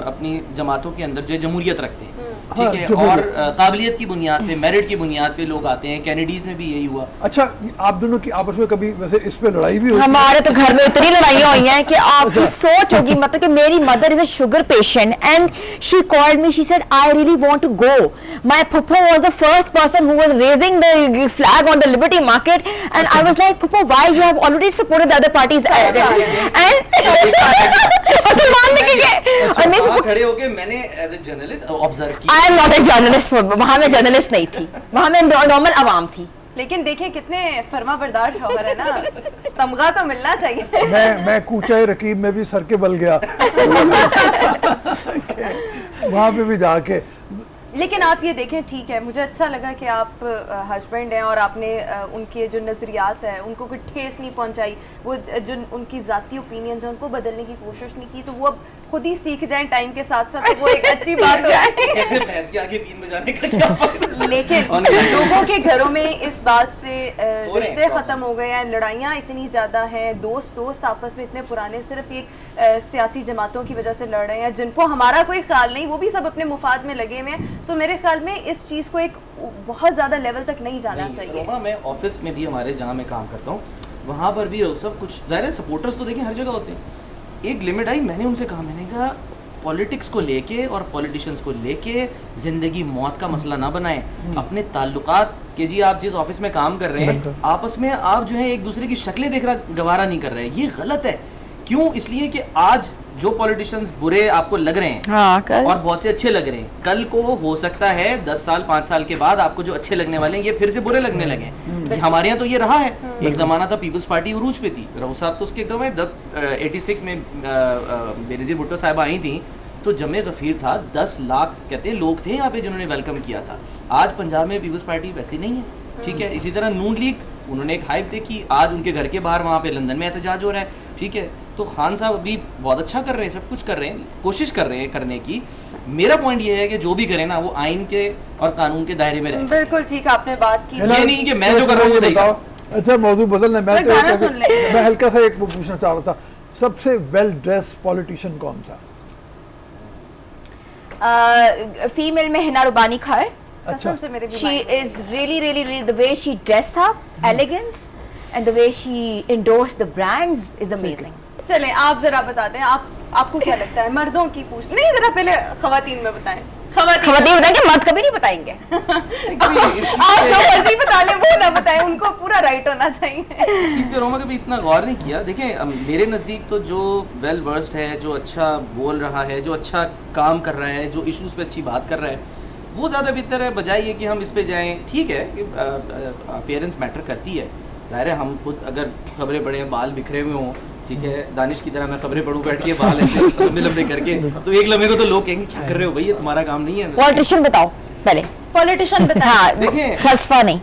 अपनी जमातों के अंदर जो जमहूरियत रखते हैं, हाँ, ठीक है, और काबिलियत की बुनियाद पे, मेरिट की बुनियाद पे लोग आते हैं। कैनेडीज में भी यही हुआ। अच्छा, आप दोनों की आपस में कभी वैसे इस पे लड़ाई भी हुई? हमारे तो घर में इतनी लड़ाइयाँ हुई हैं कि आपकी सोच होगी, मतलब कि मेरी mother is a sugar patient and she called me, she said I really want to go, my फुफ्फो was the first person who was raising the flag on the liberty market and I was like फुफ्फो why you have already supported the other parties and वहाँ खड़े होके मैंने as a journalist observe किया। I am not a journalist, वहां मैं journalist नहीं थी, वहां मैं नॉर्मल आवाम थी। लेकिन देखिए कितने फर्मा बरदार शौहर है ना, तमगा तो मिलना चाहिए। मैं कूचा रकीब में भी सर के बल गया वहां पे भी जाके। लेकिन आप ये देखें, ठीक है, मुझे अच्छा लगा कि आप हस्बैंड हैं और आपने उनके जो नज़रियात है उनको कोई ठेस नहीं पहुंचाई, वो जो उनकी ज़ाती ओपिनियंस हैं उनको बदलने की कोशिश नहीं की, तो वो अब खुद ही सीख जाएं टाइम के साथ साथ, तो वो एक अच्छी बात है। भैंस के आगे बीन बजाने का क्या फायदा? लेकिन लोगों के घरों में इस बात से रिश्ते ख़त्म हो गए हैं, लड़ाइयाँ इतनी ज़्यादा हैं, दोस्त आपस में इतने पुराने सिर्फ एक सियासी जमातों की वजह से लड़ रहे हैं जिनको हमारा कोई ख्याल नहीं, वो भी सब अपने मुफाद में लगे हुए हैं। सो मेरे ख्याल में इस चीज़ को एक बहुत ज़्यादा लेवल तक नहीं जाना चाहिए। रोमा, मैं ऑफिस में भी हमारे जहाँ मैं काम करता हूँ वहाँ पर भी सब कुछ जाहिर है, सपोर्टर्स तो देखिए हर जगह होते हैं। एक लिमिट आई, मैंने उनसे कहा, मैंने कहा पॉलिटिक्स को लेके और पॉलिटिशियंस को लेके ज़िंदगी मौत का मसला ना बनाएं। अपने ताल्लुकात के, जी आप जिस ऑफिस में काम कर रहे हैं आपस में आप जो है एक दूसरे की शक्लें देख रहा गवारा नहीं कर रहे हैं, ये गलत है। क्यों? इसलिए कि आज जो पॉलिटिशियंस बुरे आपको लग रहे हैं, हाँ, और बहुत से अच्छे लग रहे हैं, कल को हो सकता है 10 साल 5 साल के बाद आपको जो अच्छे लगने वाले हैं ये फिर से बुरे लगने लगे। हमारे यहाँ तो ये रहा है। एक जमाना था पीपल्स पार्टी उरूज पे थी, राव साहब तो उसके गए 86 में बेनज़ीर भुट्टो साहब आई थी तो जमे गफीर था, 10 लाख कहते हैं लोग थे यहाँ पे जिन्होंने वेलकम किया था। आज पंजाब में पीपल्स पार्टी वैसी नहीं है, ठीक है। इसी तरह नून लीग, उन्होंने एक हाइप देखी, आज उनके घर के बाहर वहाँ पे लंदन में एहतजाज हो रहा है, ठीक है। तो खान साहब अभी बहुत अच्छा कर रहे हैं, सब कुछ कर रहे हैं, कोशिश कर रहे हैं करने की। मेरा पॉइंट ये है कि जो भी करें ना वो आइन के और कानून के दायरे में रहे। बिल्कुल ठीक, आपने बात की। ये नहीं कि मैं जो कर रहा हूँ वो सही कर। अच्छा, मौजूद बदलना, गाना सुन ले। मैं हल्का सा एक पूछना चाह रहा था, सबसे वेल ड्रेस पॉलिटिशियन कौन सा? फीमेल में हिना रुबानी खैर। अच्छा, she is really the way she dress up, elegance and the way she endorse the brands is amazing. चलें, आप जरा बताते हैं, आपको क्या लगता है? मर्दों की पूछ नहीं, जरा पहले खवातीन में बताएं। खवातीन बताएंगे, मर्द कभी नहीं बताएंगे। आप जो मर्जी बता लें वो ना बताएं, उनको पूरा राइट होना चाहिए। इस चीज़ पे रोमा कभी इतना गौर नहीं किया। देखें, मेरे नज़दीक तो जो वेल वर्स्ड है, जो अच्छा बोल रहा है, जो अच्छा काम कर रहा है, जो इश्यूज़ पे अच्छी बात कर रहा है, वो ज़्यादा बेहतर है, बजाय ये कि हम इस पे जाएँ। ठीक है कि अपीयरेंस मैटर करती है, ज़ाहिर है। हम खुद अगर खबरें पढ़ें, बाल बिखरे हुए हों, ठीक है, दानिश की तरह मैं खबरें पढ़ूं बैठ के बाल ऐसे लंबे लंबे करके, तो एक लम्हे को तो लोग कहेंगे क्या कर रहे हो भाई, ये तुम्हारा काम नहीं है। पॉलिटिशियन बताओ पहले, पॉलिटिशियन बताओ। हाँ, देखें, फलसफा नहीं।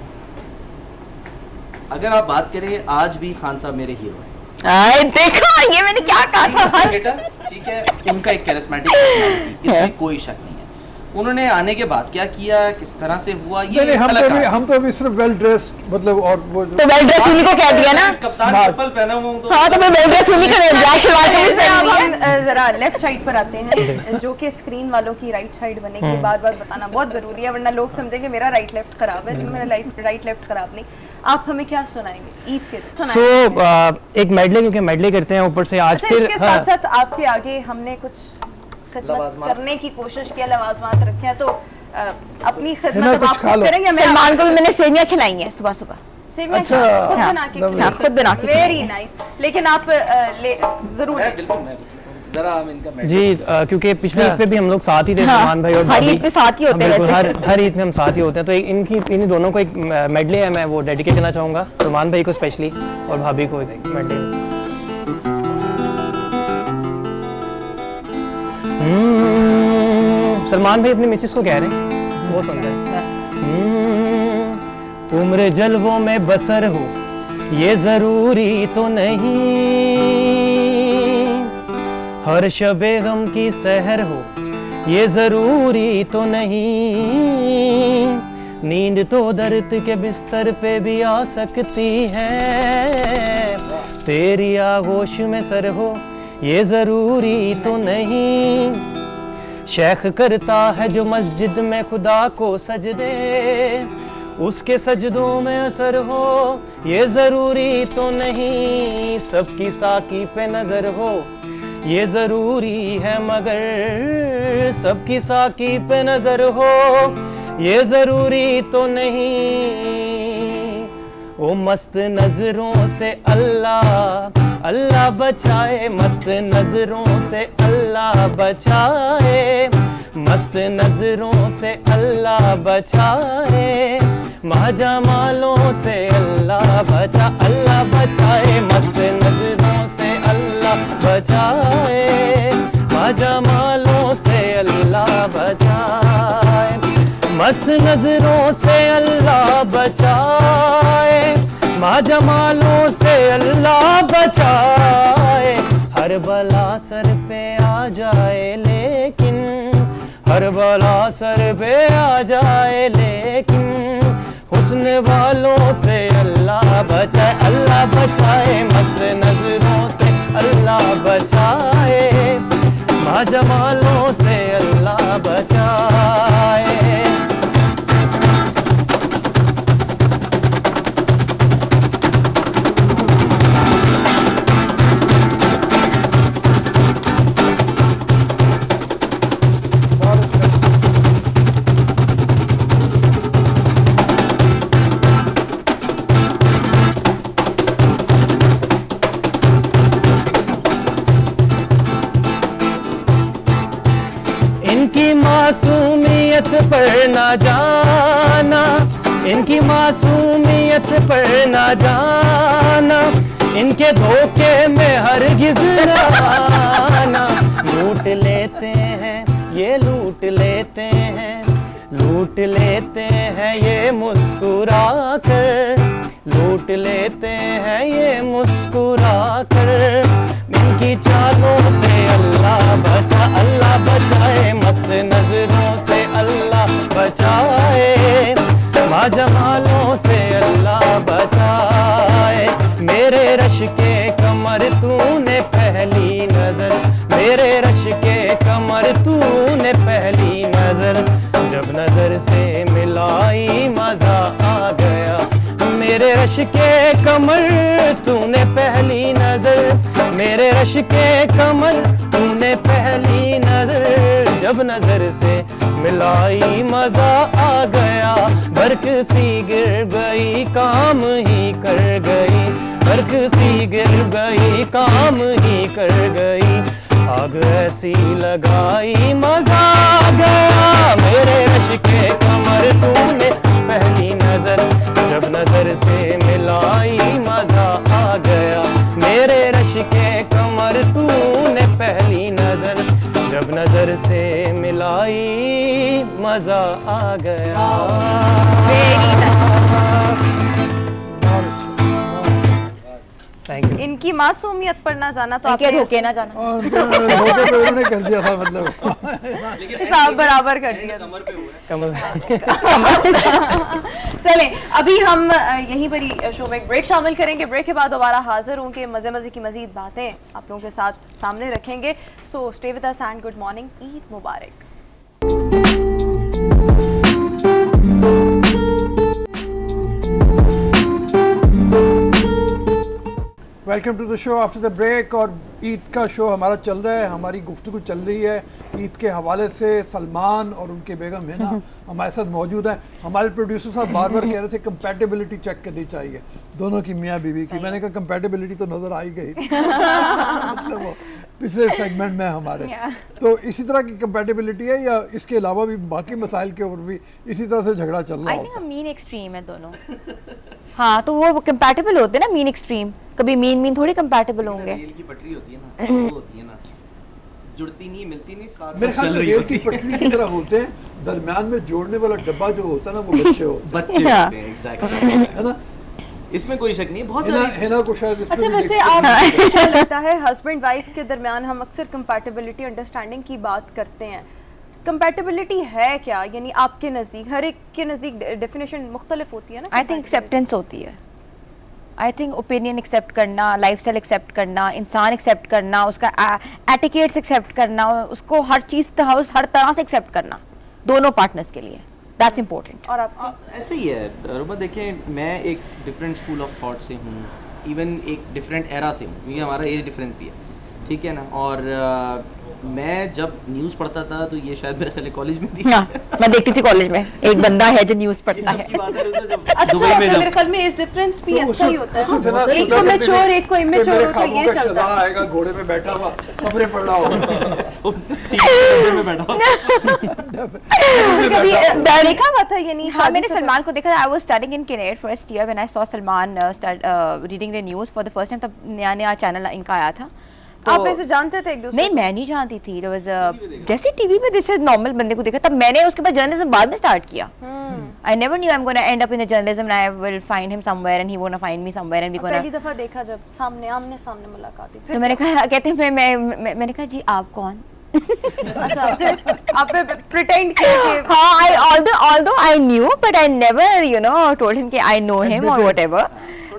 अगर आप बात करें, आज भी खान साहब मेरे हीरो हैं। देखो ये मैंने क्या कहा था, ठीक है, उनका एक कैरिस्मेटिक पर्सनालिटी, इसमें कोई शक नहीं है। उन्होंने आने के बाद क्या किया, किस तरह से हुआ, ये हम तो अभी सिर्फ वेल ड्रेस, मतलब, और वो तो वेल ड्रेस उन्हीं को कह दिया ना, कप्तान चप्पल पहना हुआ हूं तो। हाँ, तो मैं वेल ड्रेस उन्हीं का, ब्लैक शलवार कमीज पहनी हुई है। हम जरा लेफ्ट साइड पर आते हैं, जो कि स्क्रीन वालों की राइट साइड बनेगी, बार बार बताना बहुत जरूरी है, वरना लोग समझेंगे मेरा राइट लेफ्ट खराब है, लेकिन मेरा राइट लेफ्ट खराब नहीं। आप हमें क्या सुनाएंगे ईद के? एक मेडले, क्योंकि मेडले करते हैं ऊपर से आज। फिर इसके साथ साथ आपके आगे हमने कुछ खिदमत करने की कोशिश किया, लवाजमात रखे हैं, तो अपनी खिदमत आप करेंगे। सलमान को भी मैंने सेमिया खिलाई है सुबह सुबह। सेमिया खुद बना के, खुद बना के, वेरी नाइस। लेकिन आप जरूर जरा हम इनका जी, क्योंकि पिछले ईद पे भी हम लोग साथ ही थे, सलमान भाई और हर ईद पे साथ ही होते हैं, हर ईद में हम साथ ही होते हैं। तो इन दोनों को एक मेडले है, मैं वो डेडिकेट करना चाहूँगा, सलमान भाई को स्पेशली और भाभी को एक मेडले। सलमान भाई अपनी मिसेस को कह रहे हैं, वो सुन रहे हैं। उम्र जलवों में बसर हो, ये ज़रूरी तो नहीं हर शबे गम की सहर हो, ये ज़रूरी तो नहीं नींद तो दर्द के बिस्तर पे भी आ सकती है, तेरी आगोश में सर हो ये ज़रूरी तो नहीं शेख करता है जो मस्जिद में खुदा को सजदे, उसके सजदों में असर हो ये ज़रूरी तो नहीं सबकी साकी पे नज़र हो ये ज़रूरी है मगर सबकी साकी पे नज़र हो ये ज़रूरी तो नहीं ओ मस्त नज़रों से अल्लाह अल्लाह बचाए मस्त नज़रों से अल्लाह बचाए मस्त नज़रों से अल्लाह बचाए महाजमालों से अल्लाह बचाए मस्त नज़रों से अल्लाह बचाए महाजमालों से अल्लाह बचाए मस्त नज़रों से अल्लाह बचाए माजमालों से अल्लाह बचाए हर बला सर पे आ जाए लेकिन हर बला सर पे आ जाए लेकिन हुस्न वालों से अल्लाह बचाए मस्त नज़रों से अल्लाह बचाए माजमालों से अल्लाह बचाए मासूमियत पर ना जाना इनकी मासूमियत पर ना जाना इनके धोखे में हरगिज़ न आना लूट लेते हैं ये लूट लेते हैं लूट लेते हैं ये मुस्कुरा कर लूट लेते हैं ये मुस्कुरा कर इनकी चालों से अल्लाह बचाए मस्त नज़रों से अल्लाह बचाए माजमालों से अल्लाह बचाए मेरे रश के कमर तूने पहली नज़र मेरे रश के कमर तूने पहली नज़र जब नज़र से मिलाई मज़ा आ गया मेरे रश के कमर तूने पहली नज़र मेरे रश के कमर तूने पहली नज़र जब नज़र से मिलाई मज़ा आ गया बरक सी गिर गई काम ही कर गई बरक सी गिर गई काम ही कर गई आग ऐसी लगाई मज़ा आ गया मेरे रश के कमर तूने पहली नज़र जब नज़र से मिलाई मज़ा आ गया मेरे रश के कमर तूने पहली नज़र जब नज़र से मिलाई मज़ा आ गया थैंक यू इनकी मासूमियत पर ना जाना तो इनके धोखे ना जाना और धोखे पे उन्होंने कर दिया था मतलब हिसाब बराबर कर दिया कमल चलें अभी हम यहीं पर ही शो में एक ब्रेक शामिल करेंगे ब्रेक के बाद दोबारा हाजिर होंगे मज़े मज़े की मज़ीद बातें आप लोगों के साथ सामने रखेंगे so stay with us and good morning Eid मुबारक welcome to the show after the break और ईद का शो हमारा चल रहा है हमारी गुफ्तगू चल रही है ईद के हवाले से सलमान और उनके बेगम है ना हमारे साथ मौजूद हैं हमारे प्रोड्यूसर साहब बार बार कह रहे थे कंपैटिबिलिटी चेक करनी चाहिए दोनों की मियाँ बीवी की मैंने कहा कंपैटिबिलिटी तो नज़र आई गई मतलब वो पिछले सेगमेंट में हमारे तो इसी तरह की कंपैटिबिलिटी है या इसके अलावा भी बाकी मसाइल के ऊपर भी इसी तरह से झगड़ा चल रहा आई थिंक होता है मीन एक्सट्रीम है दोनों हाँ तो वो कंपैटिबल होते हैं ना मीन एक्सट्रीम कभी मीन थोड़ी कंपैटिबल होंगे रेल की पटरी होती है ना वो होती है ना जुड़ती नहीं मिलती नहीं साथ मेरे साथ ख्याल चल में रही रेल की होती है पटरी की तरह होते हैं दरमियान में जोड़ने वाला डब्बा जो होता है ना वो बच्चे होते बच्चे हाँ। होते हैं एग्जैक्टली हैं है ना इसमें कोई शक नहीं है, बहुत हिना सारी हिना को शायद इस पे अच्छा भी वैसे देख- आपको क्या लगता है हस्बैंड वाइफ के दरमियान हम अक्सर कंपैटिबिलिटी अंडरस्टैंडिंग की बात करते हैं, कंपैटिबिलिटी है क्या, यानी आपके नज़दीक, हर एक के नज़दीक डेफिनेशन मुख्तलिफ होती है ना। आई थिंक एक्सेप्टेंस होती है। आई थिंक ओपिनियन एक्सेप्ट करना, लाइफस्टाइल एक्सेप्ट करना, इंसान एक्सेप्ट करना, उसका एटिकेट्स एक्सेप्ट करना, उसको हर चीज़ हर तरह से एक्सेप्ट करना दोनों पार्टनर्स के लिए, दैट्स इम्पोर्टेंट। और आप ऐसे ही है रुमा, देखें मैं एक डिफरेंट स्कूल ऑफ थॉट से हूँ, इवन एक डिफरेंट एरा से हूँ, क्योंकि हमारा एज डिफरेंस भी है, ठीक है ना। और मैं जब न्यूज़ पढ़ता था तो ये शायद मेरे ख्याल कॉलेज में थी। हाँ, मैं देखती थी कॉलेज में एक बंदा है जो न्यूज़ पढ़ता है। की बात है रुमा, जब अच्छा दुबई होता में है, मेरे जब ख्याल में एज डिफरेंस भी तो अच्छा ही होता उसको जना है, एक सोचा को करती थी मैच्योर एक को कि इमेच्योर मेरे हो तो ख्वाबों ये का चलता शहज़ादा है। आएगा घोड़े पे बैठा हुआ खबरें पढ़ रहा होगा। में बैठा हूँ। कभी देखा हुआ था यानी हाँ, शादी मैंने से सलमान को देखा। I was studying in Canada first year when I saw Salman reading the news for the first time. तब नया नया चैनल इनका आया था। आप ऐसे जानते थे एक दूसरे नहीं, मैं नहीं जानती थी। There was जैसे टीवी में जैसे नॉर्मल बंदे को देखा, तब मैंने उसके बाद जर्नलिज्म बाद में स्टार्ट किया। I never knew I'm going to end up in the journalism and I will find him somewhere and he going to find me somewhere and we going पहली to। दफा देखा जब सामने आमने सामने मुलाकात हुई, तो मैंने कहा, कहते हैं मैंने कहा जी आप कौन? अच्छा फिर आपने प्रिटेंड किया कि हाँ, I although I knew but I never told him कि I know him or whatever।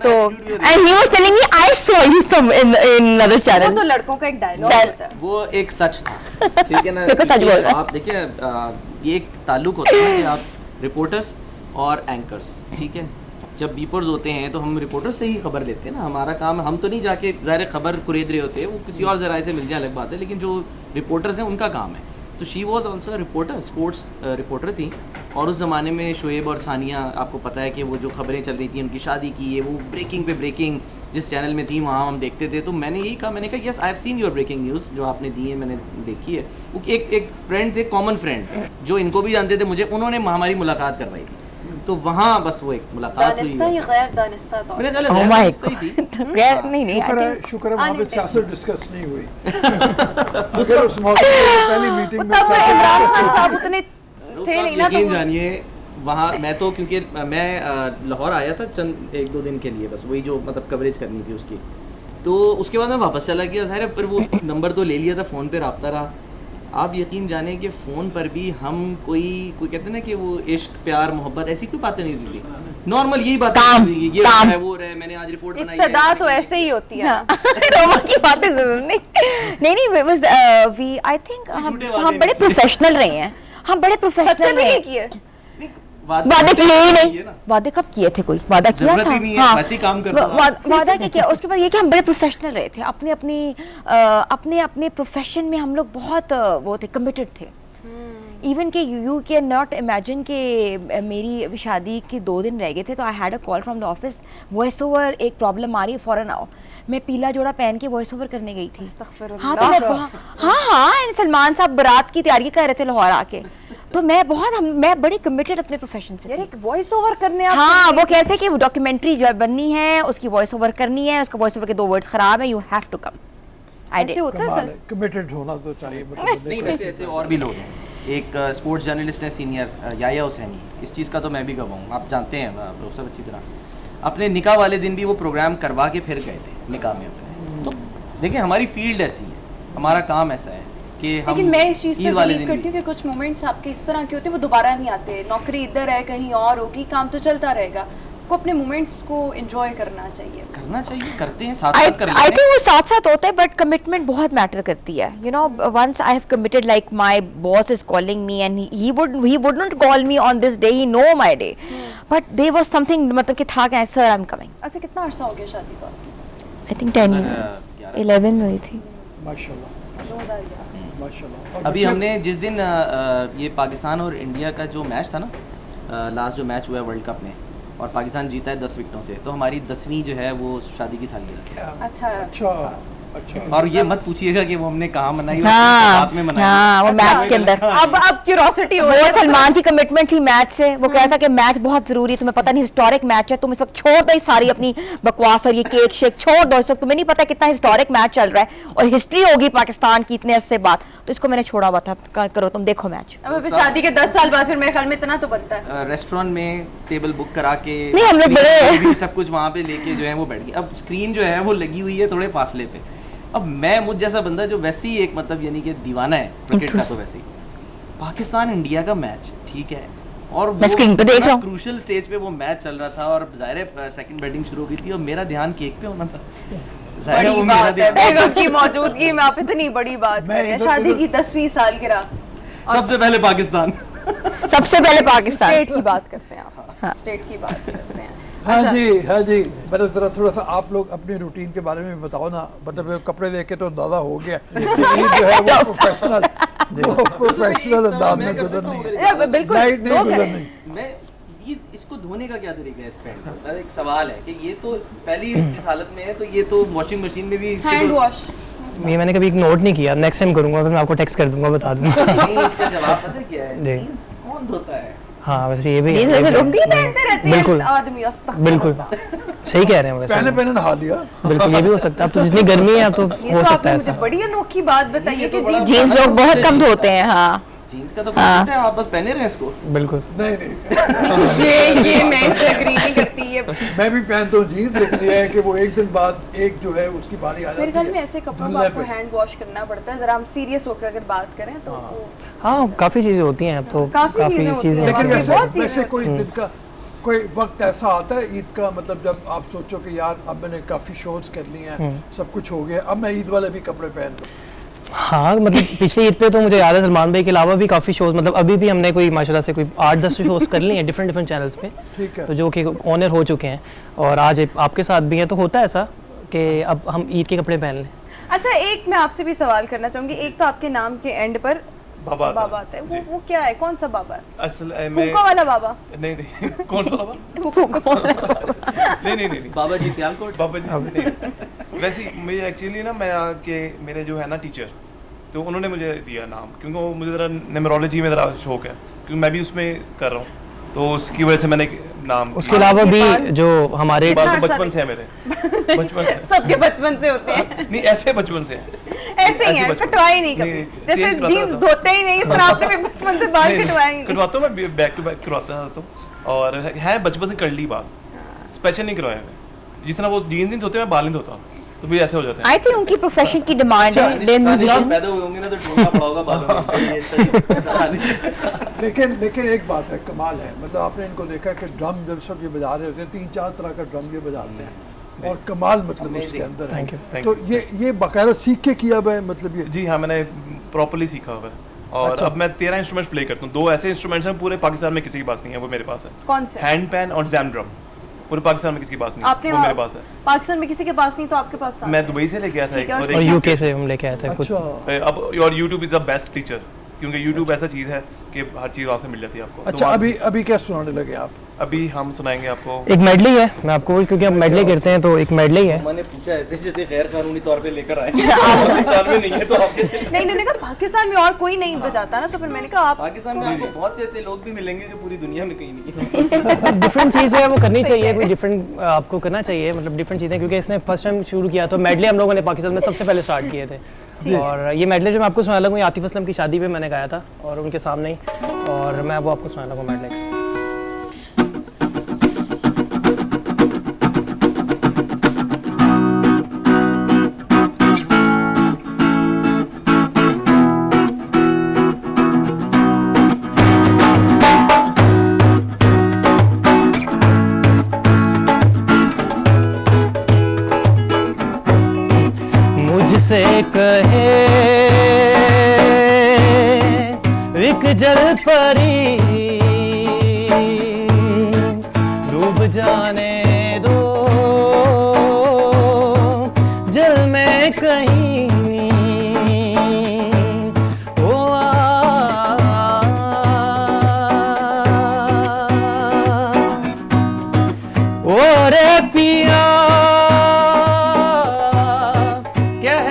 तो and he was telling me I saw you some in another वो channel। तो लड़कों का एक डायलॉग That- होता है। वो एक सच था, ठीक है ना। देखो, सच बोल रहा है। आप देखिए ये एक ताल्लुक होता है कि आप रिपोर्टर्स और एंकर्स, ठीक है, जब बीपर्स होते हैं तो हम रिपोर्टर्स से ही खबर लेते हैं ना। हमारा काम है, हम तो नहीं जाके ज़ाहिर खबर कुरेद रहे होते हैं, वो किसी और ज़राए से मिल जाए अलग बात है, लेकिन जो रिपोर्टर्स हैं उनका काम है। तो she was also reporter, sports reporter थी। और उस ज़माने में शोएब और सानिया, आपको पता है कि वो जो खबरें चल रही थी उनकी शादी की है, वो ब्रेकिंग पे ब्रेकिंग जिस चैनल में थी वहाँ हम देखते थे। तो मैंने यही कहा, मैंने कहा yes I have seen your breaking news जो आपने दी है, मैंने देखी है। वो एक फ्रेंड थे, कॉमन फ्रेंड जो इनको भी जानते थे मुझे, उन्होंने हमारी मुलाकात करवाई थी। तो वहाँ बस वो एक मुलाकात हुई। दानिस्ता या गैर दानिस्ता तो मेरे ख्याल Oh है my दानिस्ता ही थी। God। नहीं I think- शुक्र है वहाँ पे Unintentional। सियासत डिस्कस नहीं हुई। अगर उस मौके पे पहली मीटिंग में तब सियासत इमरान खान साहब उतने तो थे आप नहीं ना, तो यकीन वो- जानिए वहाँ मैं तो, क्योंकि मैं लाहौर आया था चंद 1-2 दिन के लिए, बस वही जो मतलब कवरेज करनी थी उसकी। तो उसके बाद मैं वापस चला गया, ज़ाहिर है, फिर वो नंबर तो ले लिया था, फ़ोन पे रब्ता रहा। आप यकीन जाने कि फ़ोन पर भी हम कोई कहते हैं ना कि वो इश्क प्यार मोहब्बत ऐसी कोई बातें नहीं होती थी। नॉर्मल यही बातें काम, होती थी, ये काम। है वो रहे, मैंने आज रिपोर्ट बनाई है। इब्तदा तो ऐसे ही होती है हाँ, रोमा की बातें जरूर नहीं it was we I think हम बड़े प्रोफेशनल रहे हैं, हम बड़े प्रोफेशनल सत्तर भी रहे नहीं हैं। किए। नहीं, वादे किए ही है नहीं। ना। वादे कब किए थे? कोई वादा किया जरूरत था? ही नहीं है, हाँ, वैसे ही काम करता था। वादा क्या किया? उसके बाद ये कि हम बड़े प्रोफेशनल रहे थे, अपने प्रोफेशन में हम लोग बहुत वो थे, कमिटेड थे। इवन के यू कैन नॉट इमेजिन कि मेरी अभी शादी के 2 दिन रह गए थे, तो I had a call from the office, voice over एक प्रॉब्लम आ रही है, फ़ौरन आओ। मैं पीला जोड़ा पहन के वॉइस ओवर करने गई थी। हाँ, तो मैं हाँ सलमान साहब बारात की तैयारी कर रहे थे लाहौर आके। तो मैं बड़ी कमिटेड अपने प्रोफेशन से यार थी। एक वॉइस ओवर करने आप हाँ, वो कहते हैं कि वो डॉक्यूमेंट्री जो है बननी है, उसकी वॉइस ओवर करनी है, उसका वॉइस ओवर के 2 वर्ड्स खराब है, यू हैव टू कम। आई ऐसे डिड। होता है कमाल सर। है, कमिटेड होना तो चाहिए। मतलब नहीं, वैसे ऐसे और भी लोग हैं। एक स्पोर्ट्स जर्नलिस्ट है सीनियर, याया हुसैनी, इस चीज़ का तो मैं भी गवाह हूँ, आप जानते हैं प्रोफेसर अच्छी तरह। अपने निकाह वाले दिन भी वो प्रोग्राम करवा के फिर गए थे निकाह में अपने। तो देखिए हमारी फील्ड ऐसी है, हमारा काम ऐसा है कि हम लेकिन मैं इस चीज़ ईद पे वाले बिलीव दिन करती हूँ कि कुछ मोमेंट्स आपके इस तरह के होते हैं वो दोबारा नहीं आते। नौकरी इधर है, कहीं और होगी, काम तो चलता रहेगा, को अपने मोमेंट्स को एंजॉय करना चाहिए। करना चाहिए, करते हैं, साथ I साथ कर लेते think वो साथ साथ होता है, बट कमिटमेंट बहुत मैटर करती है। You know, once I have committed, like my boss is calling me and he would not call me on this day, he know my day, but there was something मतलब कि था कि sir I'm coming। अच्छा कितना अर्सा हो गया शादी को आपकी? I think 10 years, 11 में हुई थी। माशाल्लाह 2011। माशाल्लाह। और अभी बच्चे- हमने जिस दिन ये पाकिस्तान और इंडिया का जो मैच था ना, लास्ट जो मैच हुआ है वर्ल्ड कप में, और पाकिस्तान जीता है 10 विकेटों से, तो हमारी 10वीं जो है वो शादी की सालगिरह थी। अच्छा अच्छा और ये मत पूछिएगा कि वो हमने कहाँ मनाई, हाँ साथ में मनाई। हाँ, वो मैच के अंदर अब क्यूरोसिटी हो रही वो है सलमान की कमिटमेंट थी मैच से। वो कह रहा था कि मैच बहुत जरूरी है, तुम्हें पता नहीं हिस्टोरिक मैच है, तुम इस वक्त छोड़ दो ये सारी अपनी बकवास और ये केक शेक छोड़ दो, इस वक्त तुम्हें नहीं पता कितना हिस्टोरिक मैच चल रहा है और हिस्ट्री होगी पाकिस्तान की इतने अरसे बाद, तो इसको मैंने छोड़ा हुआ था, करो तुम देखो मैच। अब अभी शादी के 10 साल बाद फिर मेरे ख्याल में इतना तो बनता है। रेस्टोरेंट में टेबल बुक करा के नहीं, हम लोग screen बड़े- पे भी सब कुछ वहाँ पे लेके जो है वो बैठ गए। अब स्क्रीन जो है वो लगी हुई है थोड़े फासले पे। अब मैं मुझ जैसा बंदा जो वैसे ही एक मतलब यानी कि दीवाना है क्रिकेट का, तो वैसे ही पाकिस्तान इंडिया का मैच ठीक है और मैं screen पे देख रहा हूँ। क्रूशियल स्टेज पे वो मैच चल रहा था और ज़ाहिर है सेकंड बैटिंग शुरू हो गई थी और मेरा ध्यान केक पे होना था। ज़ाहिर है बड़ी वो मेरा बात है ध्यान- बेगम की मौजूदगी में आप इतनी बड़ी बात कर रहे हैं। शादी की 10वीं सालगिरह, सबसे पहले पाकिस्तान। सबसे पहले पाकिस्तान। स्टेट की बात करते हैं आप, स्टेट की बात करते हैं। हाँ जी, हाँ जी, मैंने ज़रा थोड़ा सा आप लोग अपनी रूटीन के बारे में बताओ ना, मतलब कपड़े देख के तो अंदाजा हो गया ये जो है वो प्रोफेशनल अंदाज में गुजर नहीं है। बिल्कुल नहीं दो गुजर करें। नहीं। मैं ये इसको धोने का क्या तरीका है इस पैंट का? एक सवाल है कि ये तो पहली जिस हालत में है तो ये तो वॉशिंग मशीन में भी इसके हैंड तो- वॉश ये मैंने कभी नोट नहीं किया, नेक्स्ट टाइम करूंगा, फिर मैं आपको टेक्स्ट कर दूंगा, बता दूंगा। नहीं, इसका जवाब पता क्या है? जी। जीन्स कौन धोता है? हाँ वैसे ये भी जीन्स वैसे लोग भी पहनते रहते बिल्कुल। हैं आदमी, अस्तगफुर बिल्कुल अल्लाह। सही कह रहे हैं वैसे। पहने पहने नहा लिया। बिल्कुल ये भी हो सकता है, अब तो जितनी गर्मी है अब तो ये हो तो सकता आपने है मुझे ऐसा। बड़ी अनोखी बात बताई है कि जीन्स लोग बहुत कम धोते हैं। हाँ जीन्स का तो कॉन्सेप्ट है, आप बस पहने रहे इसको। बिल्कुल नहीं नहीं, ये मैं इससे एग्री नहीं करती है। मैं भी पहनता हूँ जीन्स, लेकिन ये है कि वो एक दिन बाद एक जो है उसकी बारी आ जाती है। मेरे ख्याल में ऐसे कपड़ों में धुलने आपको पे। हैंड वॉश करना पड़ता है। जरा हम सीरियस होकर अगर बात करें तो वो हाँ काफ़ी चीज़ें होती हैं अब तो, काफ़ी चीज़ें होती हैं। लेकिन वाकई वैसे बहुत चीज़ें वैसे होती कोई दिन का कोई वक्त ऐसा आता है ईद का, मतलब जब आप सोचो कि यार अब मैंने काफ़ी शोज कर लिए हैं, सब कुछ हो गया, अब मैं ईद वाले भी कपड़े पहन लूँ। हाँ मतलब पिछली ईद पे तो मुझे याद है सलमान भाई के अलावा भी काफ़ी शोज़, मतलब अभी भी हमने कोई माशाल्लाह से कोई 8-10 शोज़ कर लिए हैं डिफरेंट चैनल्स पे, ठीक है। तो जो कि ऑनर हो चुके हैं और आज आपके साथ भी हैं, तो होता है ऐसा कि अब हम ईद के कपड़े पहन लें। अच्छा, एक मैं आपसे भी सवाल करना चाहूंगी। एक तो आपके नाम के एंड पर बाबा आता है। बाबा आता है, वो क्या है, कौन सा बाबा है? असल में फूको वाला बाबा? नहीं नहीं कौन सा बाबा? फूको वाला नहीं नहीं नहीं बाबा जी सियालकोट। बाबा जी नहीं। वैसे ही मुझे एक्चुअली ना मैं के मेरे जो है ना टीचर, तो उन्होंने मुझे दिया नाम, क्योंकि वो मुझे ज़रा न्यूमरोलॉजी में ज़रा शौक है, क्योंकि मैं भी उसमें कर रहा हूँ, तो उसकी वजह से मैंने नाम उसके अलावा भी जो हमारे बात कितना तो बचपन अर्सा से है मेरे, बचपन से। सबके बचपन से होते हैं। नहीं ऐसे बचपन से है। ऐसे ही है, बचपन। कटवाए नहीं कभी। नहीं, जैसे तेज कटवाता जीन्स था। धोते ही नहीं, इस तरह आपने भी बचपन से बाल नहीं, कटवाए ही नहीं। कटवाता हूँ मैं, बैक टू बैक करवाता था, तो और है बचपन से कर ली बात, स्पेशल नहीं करवाया मैं। जिस तरह वो जीन्स नहीं धोते मैं बाल नहीं धोता, तो भी ऐसे हो जाते हैं। आई थिंक उनकी प्रोफेशन की डिमांड है। दे दानिश म्यूजिशियन पैदा हुए होंगे ना तो ढूंढना पड़ा होगा बालों में। ये सही। लेकिन एक बात है, कमाल है, मतलब आपने इनको देखा कि ड्रम जब सब ये बजा रहे होते हैं, 3-4 तरह का ड्रम ये बजाते हैं और कमाल मतलब उसके अंदर है। Thank तो ये बाकायदा सीख के किया हुआ है, मतलब ये जी हाँ, मैंने प्रॉपर्ली सीखा हुआ है और अच्छा। अब मैं 13 इंस्ट्रूमेंट्स प्ले करता हूँ। 2 ऐसे इंस्ट्रूमेंट्स हैं पूरे पाकिस्तान में किसी के पास नहीं है, वो मेरे पास है। कौन से? हैंड पैन और जैम ड्रम, पूरे पाकिस्तान में किसी के पास नहीं आपने है, वो मेरे पास है। पाकिस्तान में किसी के पास नहीं, तो आपके पास कहाँ मैं से? दुबई से लेके आया था ठीक है, एक, और और एक यूके से हम लेके आए थे खुद। अच्छा अब और YouTube is the best teacher, क्योंकि यूट्यूब ऐसा चीज़ है कि हर चीज़ वहाँ से मिल जाती है आपको। तो अच्छा, वहाँ अभी क्या सुनाने लगे आप? अभी हम सुनाएंगे आपको। एक मेडली है, मैं आपको क्योंकि हम मेडली करते हैं तो एक मेडली है। मैंने पूछा ऐसे जैसे गैर कानूनी तौर पे लेकर आए। पाकिस्तान में नहीं है तो आप कैसे? नहीं, उन्होंने कहा पाकिस्तान में और कोई नहीं बजाता ना, तो फिर मैंने कहा आप पाकिस्तान में आपको बहुत से ऐसे लोग भी मिलेंगे जो पूरी दुनिया में कहीं नहीं है। डिफरेंट चीज़ है वो करनी चाहिए, कोई डिफरेंट आपको करना चाहिए, मतलब डिफरेंट चीज़ें, क्योंकि इसने फर्स्ट टाइम शुरू किया तो मेडली हम लोगों ने पाकिस्तान में सबसे पहले स्टार्ट किए थे। और ये मेडली जो मैं आपको सुना लगा, ये आतिफ असलम की शादी पे मैंने गाया था और उनके सामने ही, और मैं वो आपको सुना लगा मेडली। मुझसे कहे एक जल परी डूब जाने दो जल में कहीं ओ रे पिया कह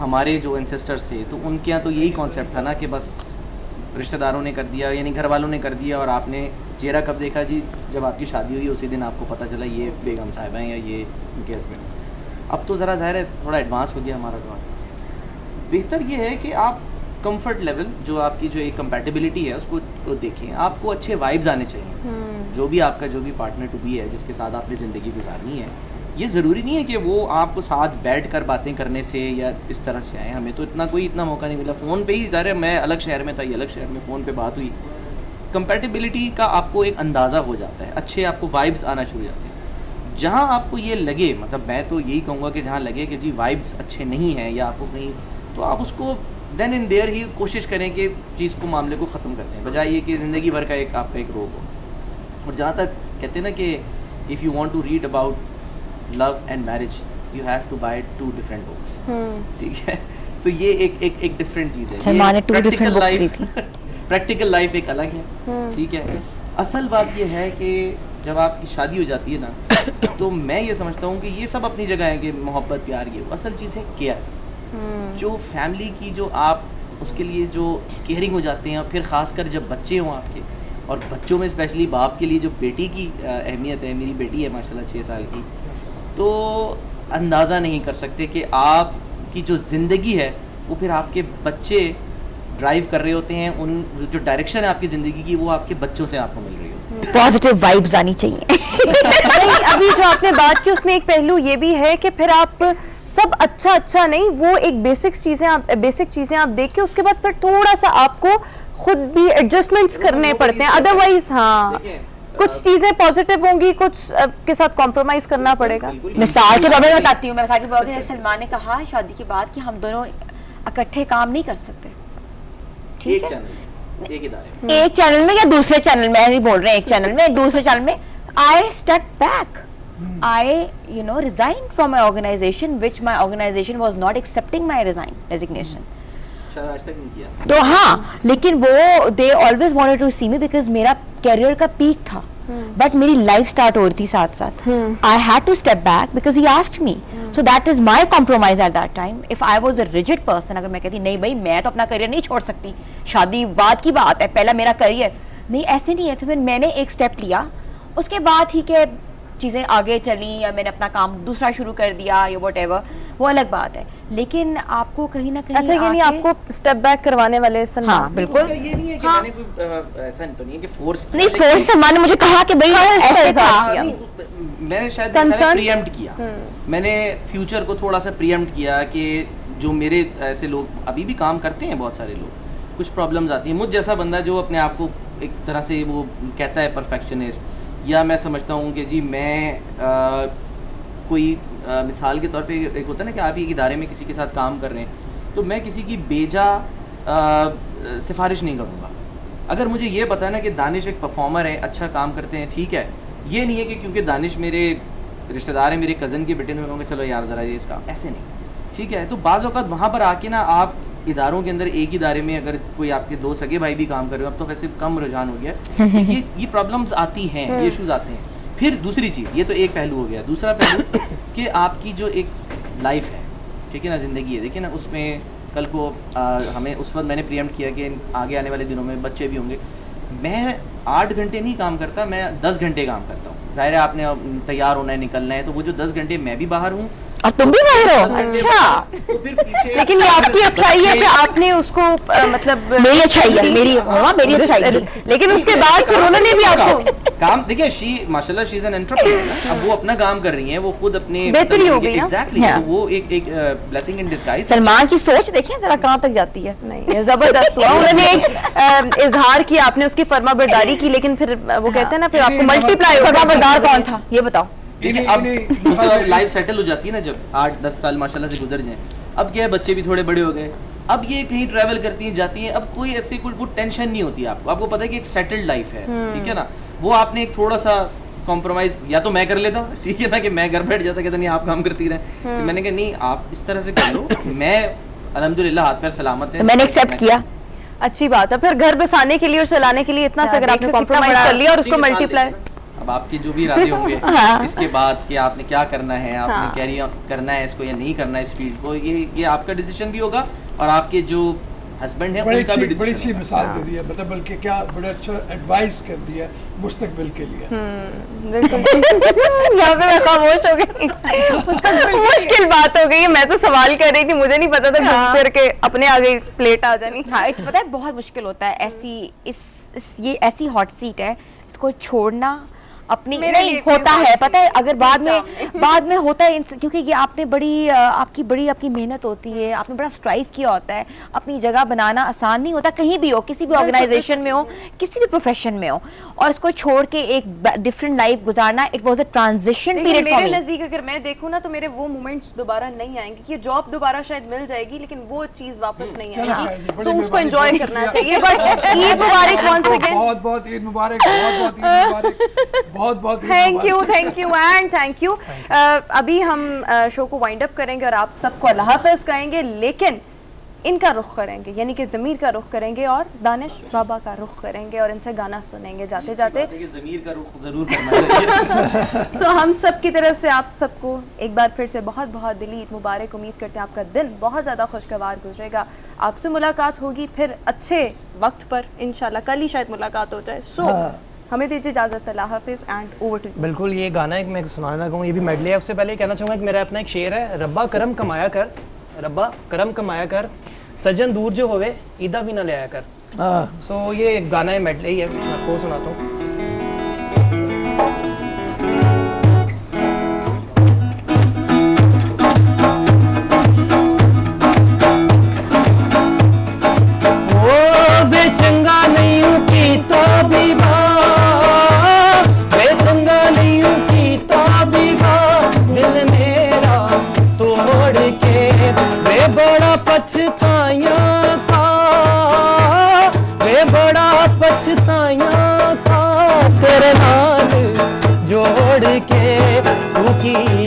हमारे जो एंसेस्टर्स थे तो उनके यहाँ तो यही कॉन्सेप्ट था ना कि बस रिश्तेदारों ने कर दिया, यानी घर वालों ने कर दिया, और आपने चेहरा कब देखा जी? जब आपकी शादी हुई उसी दिन आपको पता चला ये बेगम साहिबा हैं या ये उनके हस्बैंड। अब तो ज़रा ज़ाहिर है थोड़ा एडवांस हो गया हमारा दौर। बेहतर ये है कि आप कंफर्ट लेवल, जो आपकी जो एक कंपैटिबिलिटी है उसको देखें। आपको अच्छे वाइब्स आने चाहिए, जो भी आपका जो भी पार्टनर टू बी है जिसके साथ आपने ज़िंदगी गुजारनी है, ये ज़रूरी नहीं है कि वो आपको साथ बैठ कर बातें करने से या इस तरह से आए। हमें तो इतना मौका नहीं मिला, फ़ोन पे ही ज़ाहिर, मैं अलग शहर में था, ये अलग शहर में, फ़ोन पे बात हुई। कंपैटिबिलिटी का आपको एक अंदाज़ा हो जाता है, अच्छे आपको वाइब्स आना शुरू हो जाते हैं। जहाँ आपको ये लगे, मतलब मैं तो यही कहूँगा कि जहाँ लगे कि जी वाइब्स अच्छे नहीं हैं या आपको कहीं, तो आप उसको देन इन देयर ही कोशिश करें कि चीज़ को, मामले को ख़त्म कर दें, बजाय ये कि ज़िंदगी भर का एक आपका एक रोग हो। और जहाँ तक कहते हैं ना कि if you want to read about love and marriage you have to buy 2 different books, ठीक है? तो ये एक डिफरेंट चीज़ है। सलमान ने 2 डिफरेंट बुक्स ली थी। प्रैक्टिकल लाइफ एक अलग है, ठीक है? असल बात ये है कि जब आपकी शादी हो जाती है ना, तो मैं ये समझता हूँ कि ये सब अपनी जगह है कि मोहब्बत प्यार, ये असल चीज़ है केयर। जो फैमिली की जो आप उसके लिए जो केयरिंग हो जाते हैं, फिर ख़ासकर जब बच्चे हों आपके, और बच्चों में स्पेशली बाप के लिए जो बेटी की अहमियत है, मेरी बेटी है माशाल्लाह 6 साल की, तो अंदाज़ा नहीं कर सकते कि आपकी जो ज़िंदगी है वो फिर आपके बच्चे ड्राइव कर रहे होते हैं। उन जो डायरेक्शन है आपकी ज़िंदगी की, वो आपके बच्चों से आपको मिल रही होती है। पॉजिटिव वाइब्स आनी चाहिए। नहीं, अभी जो आपने बात की उसमें एक पहलू ये भी है कि फिर आप सब अच्छा नहीं, वो एक बेसिक चीज़ें आप देख के उसके बाद फिर थोड़ा सा आपको खुद भी एडजस्टमेंट्स करने पड़ते हैं। अदरवाइज हाँ, कुछ चीजें पॉजिटिव होंगी, कुछ के साथ कॉम्प्रोमाइज करना पड़ेगा। मिसाल के तौर पे बताती हूँ, मैं बता के जैसे सलमान ने कहा शादी के बाद कि हम दोनों इकट्ठे काम नहीं कर सकते, ठीक है? एक चैनल में या दूसरे चैनल में, नहीं बोल रहे हैं एक चैनल में, दूसरे चैनल में आई step back, I resigned from my organization, which my organization was not accepting my resignation. शायद आज तक नहीं किया। तो हाँ, लेकिन वो they always wanted to see me because मेरा कैरियर का पीक था, बट मेरी लाइफ स्टार्ट हो रही थी साथ साथ। I had to step back because he asked me. So that is my compromise at that time. If I was a rigid person, अगर मैं कहती नहीं भाई मैं तो अपना करियर नहीं छोड़ सकती, शादी बाद की बात है, पहला मेरा करियर, नहीं ऐसे नहीं है, तो फिर मैंने एक स्टेप लिया, उसके बाद ठीक है चीज़ें आगे चली या मैंने अपना काम दूसरा शुरू कर दिया या व्हाटएवर, वो अलग बात है। लेकिन आपको कहीं ना कहीं अच्छा, ये नहीं आपको स्टेप बैक करवाने वाले सलमान? हाँ बिल्कुल। ये नहीं है कि मैंने कोई ऐसा तो नहीं है कि फोर्स नहीं, फोर्स सलमान ने मुझे कहा कि भाई ऐसे था, मैंने शायद प्रीएम्प्ट किया, मैंने फ्यूचर को थोड़ा सा प्रीएम्प्ट किया कि जो मेरे ऐसे लोग अभी भी काम करते हैं, बहुत सारे लोग, कुछ प्रॉब्लम्स आती हैं। मुझ जैसा बंदा जो अपने आप को एक तरह से वो कहता है परफेक्शनिस्ट, या मैं समझता हूँ कि जी मैं कोई मिसाल के तौर पे एक होता है ना कि आप एक इदारे में किसी के साथ काम कर रहे हैं, तो मैं किसी की बेजा सिफारिश नहीं करूँगा। अगर मुझे ये पता है ना कि दानिश एक परफॉर्मर है, अच्छा काम करते हैं, ठीक है, ये नहीं है कि क्योंकि दानिश मेरे रिश्तेदार है, मेरे कज़न के बेटे, तो मैं कहूँगा चलो यार ज़रा ये इसका, ऐसे नहीं, ठीक है? तो बाज़ औक़ात वहाँ पर आके ना आप इदारों के अंदर, एक इदारे में अगर कोई आपके 2 सगे भाई भी काम कर रहे हो, अब तो वैसे कम रुझान हो गया, ये प्रॉब्लम्स आती हैं, ये इश्यूज़ आते हैं। फिर दूसरी चीज़, ये तो एक पहलू हो गया, दूसरा पहलू कि आपकी जो एक लाइफ है, ठीक है ना, ज़िंदगी है, देखिए ना, उसमें कल को हमें उस वक्त मैंने प्रीएम्प्ट किया कि आगे आने वाले दिनों में बच्चे भी होंगे। मैं 8 घंटे नहीं काम करता, मैं 10 घंटे काम करता हूँ। ज़ाहिर है आपने तैयार होना है, निकलना है, तो वो जो 10 घंटे मैं भी बाहर हूँ और तुम भी बाहर हो। अच्छा, तो फिर पीछे लेकिन ये आपकी अच्छाई है कि आपने उसको मतलब मेरी अच्छाई है, मेरी अच्छाई है, लेकिन उसके बाद फिर उन्होंने भी आपको काम, देखिए शी माशाल्लाह शी इज एन एंटरप्रेन्योर, अब वो अपना काम कर रही हैं, वो खुद अपने बेहतरी हो गई, एग्जैक्टली, तो वो एक ब्लेसिंग इन डिस्गाइज। सलमान की सोच देखिए जरा कहाँ तक जाती है। नहीं, ये जबरदस्त हुआ, उन्होंने एक इजहार किया, आपने उसकी फर्माबरदारी की, लेकिन फिर वो कहते हैं ना, फिर आपको मल्टीप्लाई। फर्माबरदार कौन था ये बताओ? देखिए अब लाइफ सेटल हो जाती है ना, जब 8-10 साल माशाल्लाह से गुजर जाएं, अब क्या है, बच्चे भी थोड़े बड़े हो गए, अब ये कहीं ट्रैवल करती हैं, जाती हैं, अब कोई ऐसे कोई टेंशन नहीं होती आपको पता है कि एक सेटल्ड लाइफ है, ठीक है ना? वो आपने एक थोड़ा सा कॉम्प्रोमाइज, या तो मैं कर लेता, ठीक है ना, कि मैं घर बैठ जाता, कहता नहीं आप काम करती रहें, तो मैंने कहा नहीं आप इस तरह से कर लो, मैं अल्हम्दुलिल्लाह हाथ पैर सलामत है, मैंने एक्सेप्ट किया। अच्छी बात है, फिर घर बसाने के लिए और चलाने के लिए इतना सा अगर आपने कॉम्प्रोमाइज कर लिया और उसको मल्टीप्लाई। अब आपके जो भी इरादे होंगे इसके बाद कि आपने क्या करना है, आपने कैरी करना है इसको या नहीं करना है इस फील्ड को, ये आपका डिसीजन भी होगा और आपके जो हस्बैंड है उनका भी बड़ी डिसीजन अच्छी मिसाल दे दी है, मतलब बल्कि क्या बड़ा अच्छा एडवाइस कर दिया मुस्तकबिल के लिए। यहाँ पे मैं खामोश हो गई। मुश्किल बात हो गई, मैं तो सवाल कर रही थी, मुझे नहीं पता था घूम फिर के अपने आगे प्लेट आ जानी। हाँ, इट्स पता है बहुत मुश्किल होता है ऐसी ये ऐसी हॉट सीट है, इसको छोड़ना अपनी नहीं होता है, पता है अगर बाद में होता है, क्योंकि ये आपने आपकी मेहनत होती है, आपने बड़ा स्ट्राइव किया होता है, अपनी जगह बनाना आसान नहीं होता, कहीं भी हो, किसी भी ऑर्गेनाइजेशन में हो, किसी भी प्रोफेशन में हो, और इसको छोड़ के एक डिफरेंट लाइफ गुजारना, it was a transition period for मेरे मी। नजदीक अगर मैं देखूं ना तो मेरे वो मोमेंट्स दोबारा नहीं आएंगे। ये जॉब दोबारा शायद मिल जाएगी लेकिन वो चीज वापस नहीं आएगी, तो उसको एंजॉय करना चाहिए। बट ईद मुबारक वंस अगेन, बहुत बहुत ईद मुबारक, बहुत बहुत ईद मुबारक, बहुत बहुत thank you and thank you. अभी हम शो को वाइंड अप करेंगे और आप सबको अल्लाह हाफ़िज़ कहेंगे, लेकिन इनका रुख करेंगे, यानी कि ज़मीर का रुख करेंगे और दानिश बाबा का रुख करेंगे और इनसे गाना सुनेंगे जाते जाते। ज़मीर का रुख जरूर करना चाहिए। सो हम सब की तरफ से आप सबको एक बार फिर से बहुत बहुत दिली ईद मुबारक। उम्मीद करते हैं आपका दिन बहुत ज़्यादा खुशगवार गुजरेगा। आपसे मुलाकात होगी फिर अच्छे वक्त पर इंशाल्लाह, कल ही शायद मुलाकात हो जाए। सो हमें दीजिए इजाज़त, अल्लाह हाफ़िज़ एंड ओवर टू यू। बिल्कुल, ये गाना एक मैं सुनाना लगा हूँ, ये भी मेडले है। उससे पहले कहना चाहूँगा कि मेरा अपना एक शेर है, रब्बा करम कमाया कर, रब्बा करम कमाया कर, सज्जन दूर जो होवे ईदा भी ना ले आया कर। सो ये एक गाना है, मेडले ही है, मैं आपको सुनाता हूँ। पछताया था तेरे नाल जोड़ के तू की